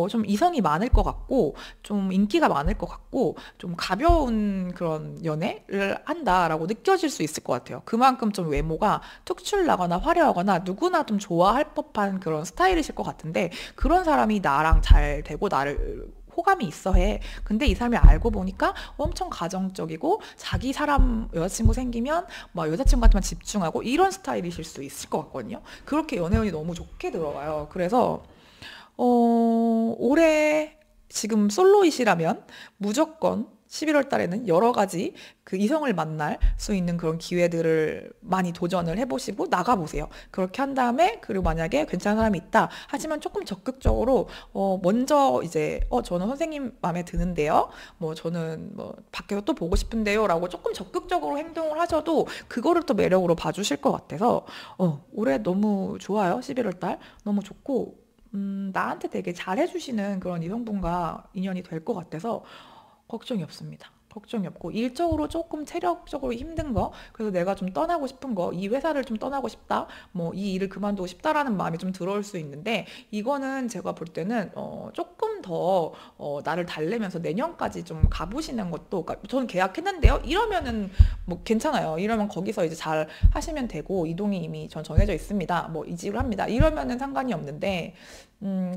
좀 이성이 많을 것 같고 좀 인기가 많을 것 같고 좀 가벼운 그런 연애를 한다라고 느껴질 수 있을 것 같아요. 그만큼 좀 외모가 특출나거나 화려하거나 누구나 좀 좋아할 법한 그런 스타일이실 것 같은데, 그런 사람이 나랑 잘 되고 나를 호감이 있어 해. 근데 이 사람이 알고 보니까 엄청 가정적이고 자기 사람 여자친구 생기면 막 여자친구한테만 집중하고 이런 스타일이실 수 있을 것 같거든요. 그렇게 연애운이 너무 좋게 들어가요. 그래서 올해 지금 솔로이시라면 무조건 11월 달에는 여러 가지 그 이성을 만날 수 있는 그런 기회들을 많이 도전을 해보시고 나가보세요. 그렇게 한 다음에, 그리고 만약에 괜찮은 사람이 있다 하지만 조금 적극적으로 먼저 이제 저는 선생님 마음에 드는데요. 뭐 저는 뭐 밖에서 또 보고 싶은데요. 라고 조금 적극적으로 행동을 하셔도 그거를 또 매력으로 봐주실 것 같아서 올해 너무 좋아요. 11월 달 너무 좋고 나한테 되게 잘해주시는 그런 이성분과 인연이 될 것 같아서 걱정이 없습니다. 걱정이 없고 일적으로 조금 체력적으로 힘든 거, 그래서 내가 좀 떠나고 싶은 거, 이 회사를 좀 떠나고 싶다, 뭐 이 일을 그만두고 싶다라는 마음이 좀 들어올 수 있는데, 이거는 제가 볼 때는 조금 더 나를 달래면서 내년까지 좀 가보시는 것도, 그러니까 저는 계약했는데요 이러면은 뭐 괜찮아요. 이러면 거기서 이제 잘 하시면 되고, 이동이 이미 전 정해져 있습니다, 뭐 이직을 합니다 이러면은 상관이 없는데,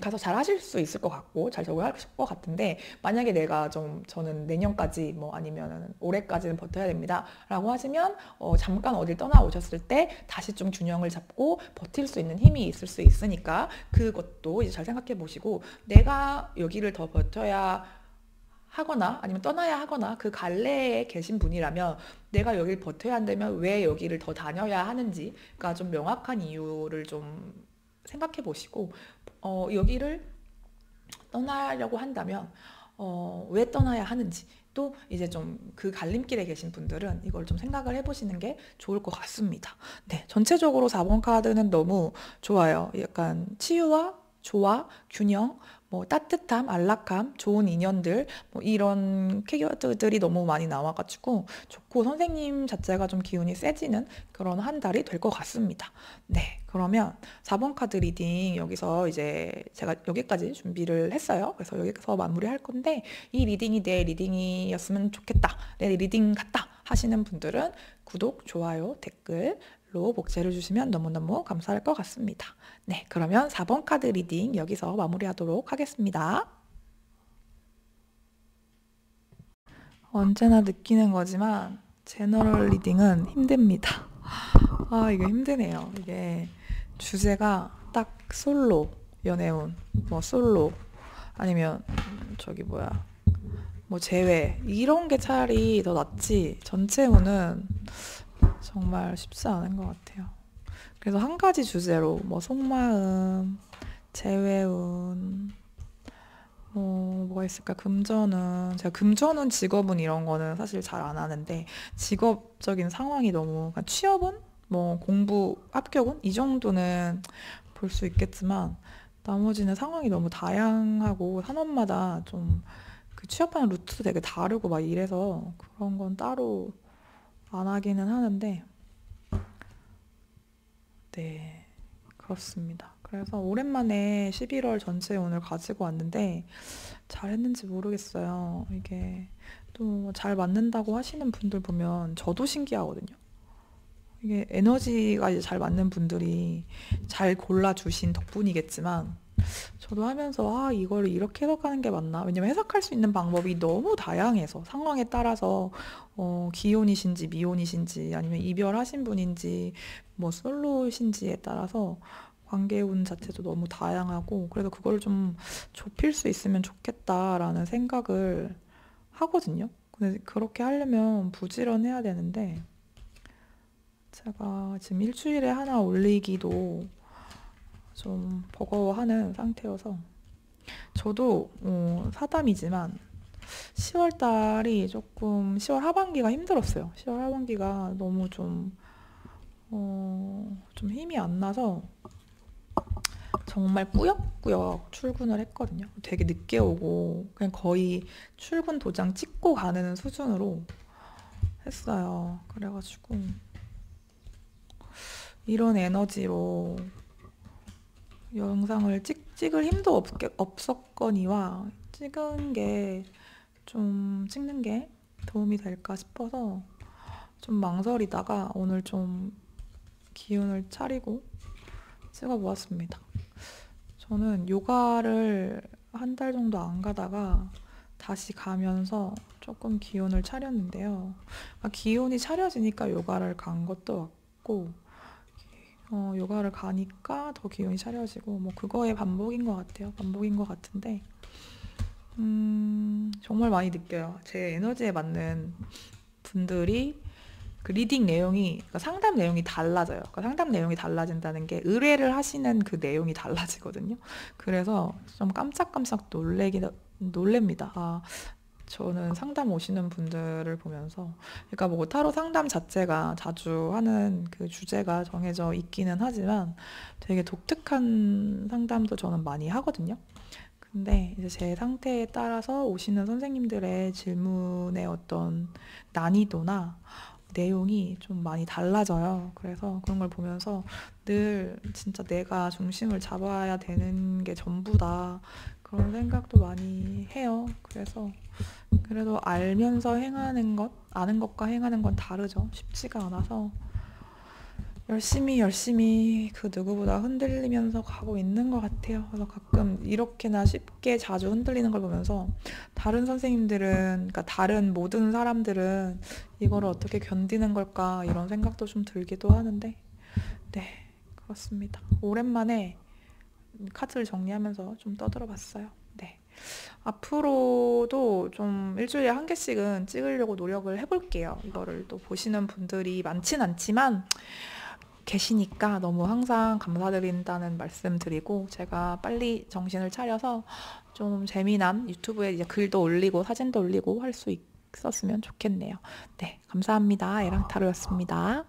가서 잘 하실 수 있을 것 같고 잘 적응하실 것 같은데, 만약에 내가 저는 내년까지 뭐 아니면 올해까지는 버텨야 됩니다 라고 하시면 잠깐 어딜 떠나오셨을 때 다시 좀 균형을 잡고 버틸 수 있는 힘이 있을 수 있으니까, 그것도 이제 잘 생각해 보시고, 내가 여기를 더 버텨야 하거나 아니면 떠나야 하거나 그 갈래에 계신 분이라면 내가 여기를 버텨야 한다면 왜 여기를 더 다녀야 하는지가 좀 명확한 이유를 좀 생각해 보시고, 여기를 떠나려고 한다면 왜 떠나야 하는지, 또 이제 좀 그 갈림길에 계신 분들은 이걸 좀 생각을 해보시는 게 좋을 것 같습니다. 네, 전체적으로 4번 카드는 너무 좋아요. 약간 치유와 조화, 균형, 뭐 따뜻함, 안락함, 좋은 인연들, 뭐 이런 키워드들이 너무 많이 나와가지고 좋고, 선생님 자체가 좀 기운이 세지는 그런 한 달이 될 것 같습니다. 네, 그러면 4번 카드 리딩 여기서 이제 제가 여기까지 준비를 했어요. 그래서 여기서 마무리할 건데, 이 리딩이 내 리딩이었으면 좋겠다, 내 리딩 같다 하시는 분들은 구독, 좋아요, 댓글로 복제를 주시면 너무너무 감사할 것 같습니다. 네, 그러면 4번 카드 리딩 여기서 마무리하도록 하겠습니다. 언제나 느끼는 거지만 제너럴 리딩은 힘듭니다. 이게 힘드네요. 이게 주제가 딱 솔로, 연애운, 뭐 솔로, 아니면 저기 뭐야, 뭐 재회, 이런 게 차라리 더 낫지, 전체 운은 정말 쉽지 않은 것 같아요. 그래서 한 가지 주제로 뭐 속마음, 재회운, 뭐가 있을까? 금전운. 제가 금전운, 직업운 이런 거는 사실 잘 안 하는데, 직업적인 상황이 너무, 그러니까 취업운, 뭐 공부 합격운 이 정도는 볼 수 있겠지만, 나머지는 상황이 너무 다양하고 산업마다 좀 그 취업하는 루트도 되게 다르고 막 이래서 그런 건 따로 안 하기는 하는데, 네, 그렇습니다. 그래서 오랜만에 11월 전체 운을 가지고 왔는데 잘했는지 모르겠어요. 이게 또 잘 맞는다고 하시는 분들 보면 저도 신기하거든요. 이게 에너지가 이제 잘 맞는 분들이 잘 골라주신 덕분이겠지만, 저도 하면서 이걸 이렇게 해석하는 게 맞나? 왜냐면 해석할 수 있는 방법이 너무 다양해서, 상황에 따라서 기혼이신지 미혼이신지 아니면 이별하신 분인지 뭐 솔로신지에 따라서 관계운 자체도 너무 다양하고, 그래서 그걸 좀 좁힐 수 있으면 좋겠다라는 생각을 하거든요. 근데 그렇게 하려면 부지런해야 되는데, 제가 지금 일주일에 하나 올리기도 좀 버거워하는 상태여서, 저도 사담이지만 10월 달이 조금, 10월 하반기가 힘들었어요. 10월 하반기가 너무 좀 힘이 안 나서 정말 꾸역꾸역 출근을 했거든요. 되게 늦게 오고 그냥 거의 출근 도장 찍고 가는 수준으로 했어요. 그래가지고 이런 에너지로 영상을 찍을 힘도 없었거니와 찍는 게 도움이 될까 싶어서 좀 망설이다가 오늘 좀 기운을 차리고 찍어보았습니다. 저는 요가를 한 달 정도 안 가다가 다시 가면서 조금 기운을 차렸는데요. 기운이 차려지니까 요가를 간 것도 같고, 요가를 가니까 더 기운이 차려지고, 뭐 그거의 반복인 것 같아요. 반복인 것 같은데, 정말 많이 느껴요. 제 에너지에 맞는 분들이 그 리딩 내용이, 그러니까 상담 내용이 달라져요. 그러니까 상담 내용이 달라진다는 게 의뢰를 하시는 그 내용이 달라지거든요. 그래서 좀 깜짝깜짝 놀랍니다. 저는 상담 오시는 분들을 보면서, 그러니까 뭐 타로 상담 자체가 자주 하는 그 주제가 정해져 있기는 하지만 되게 독특한 상담도 저는 많이 하거든요. 근데 이제 제 상태에 따라서 오시는 선생님들의 질문의 어떤 난이도나 내용이 좀 많이 달라져요. 그래서 그런 걸 보면서 늘 진짜 내가 중심을 잡아야 되는 게 전부다. 그런 생각도 많이 해요. 그래서 그래도 알면서 행하는 것, 아는 것과 행하는 건 다르죠. 쉽지가 않아서 열심히 그 누구보다 흔들리면서 가고 있는 것 같아요. 그래서 가끔 이렇게나 쉽게 자주 흔들리는 걸 보면서 다른 선생님들은, 그러니까 다른 모든 사람들은 이거를 어떻게 견디는 걸까 이런 생각도 좀 들기도 하는데, 네, 그렇습니다. 오랜만에 카드를 정리하면서 좀 떠들어 봤어요. 네. 앞으로도 좀 일주일에 한 개씩은 찍으려고 노력을 해볼게요. 이거를 또 보시는 분들이 많진 않지만 계시니까 너무 항상 감사드린다는 말씀 드리고, 제가 빨리 정신을 차려서 좀 재미난 유튜브에 이제 글도 올리고 사진도 올리고 할 수 있었으면 좋겠네요. 네, 감사합니다. 에랑타로였습니다.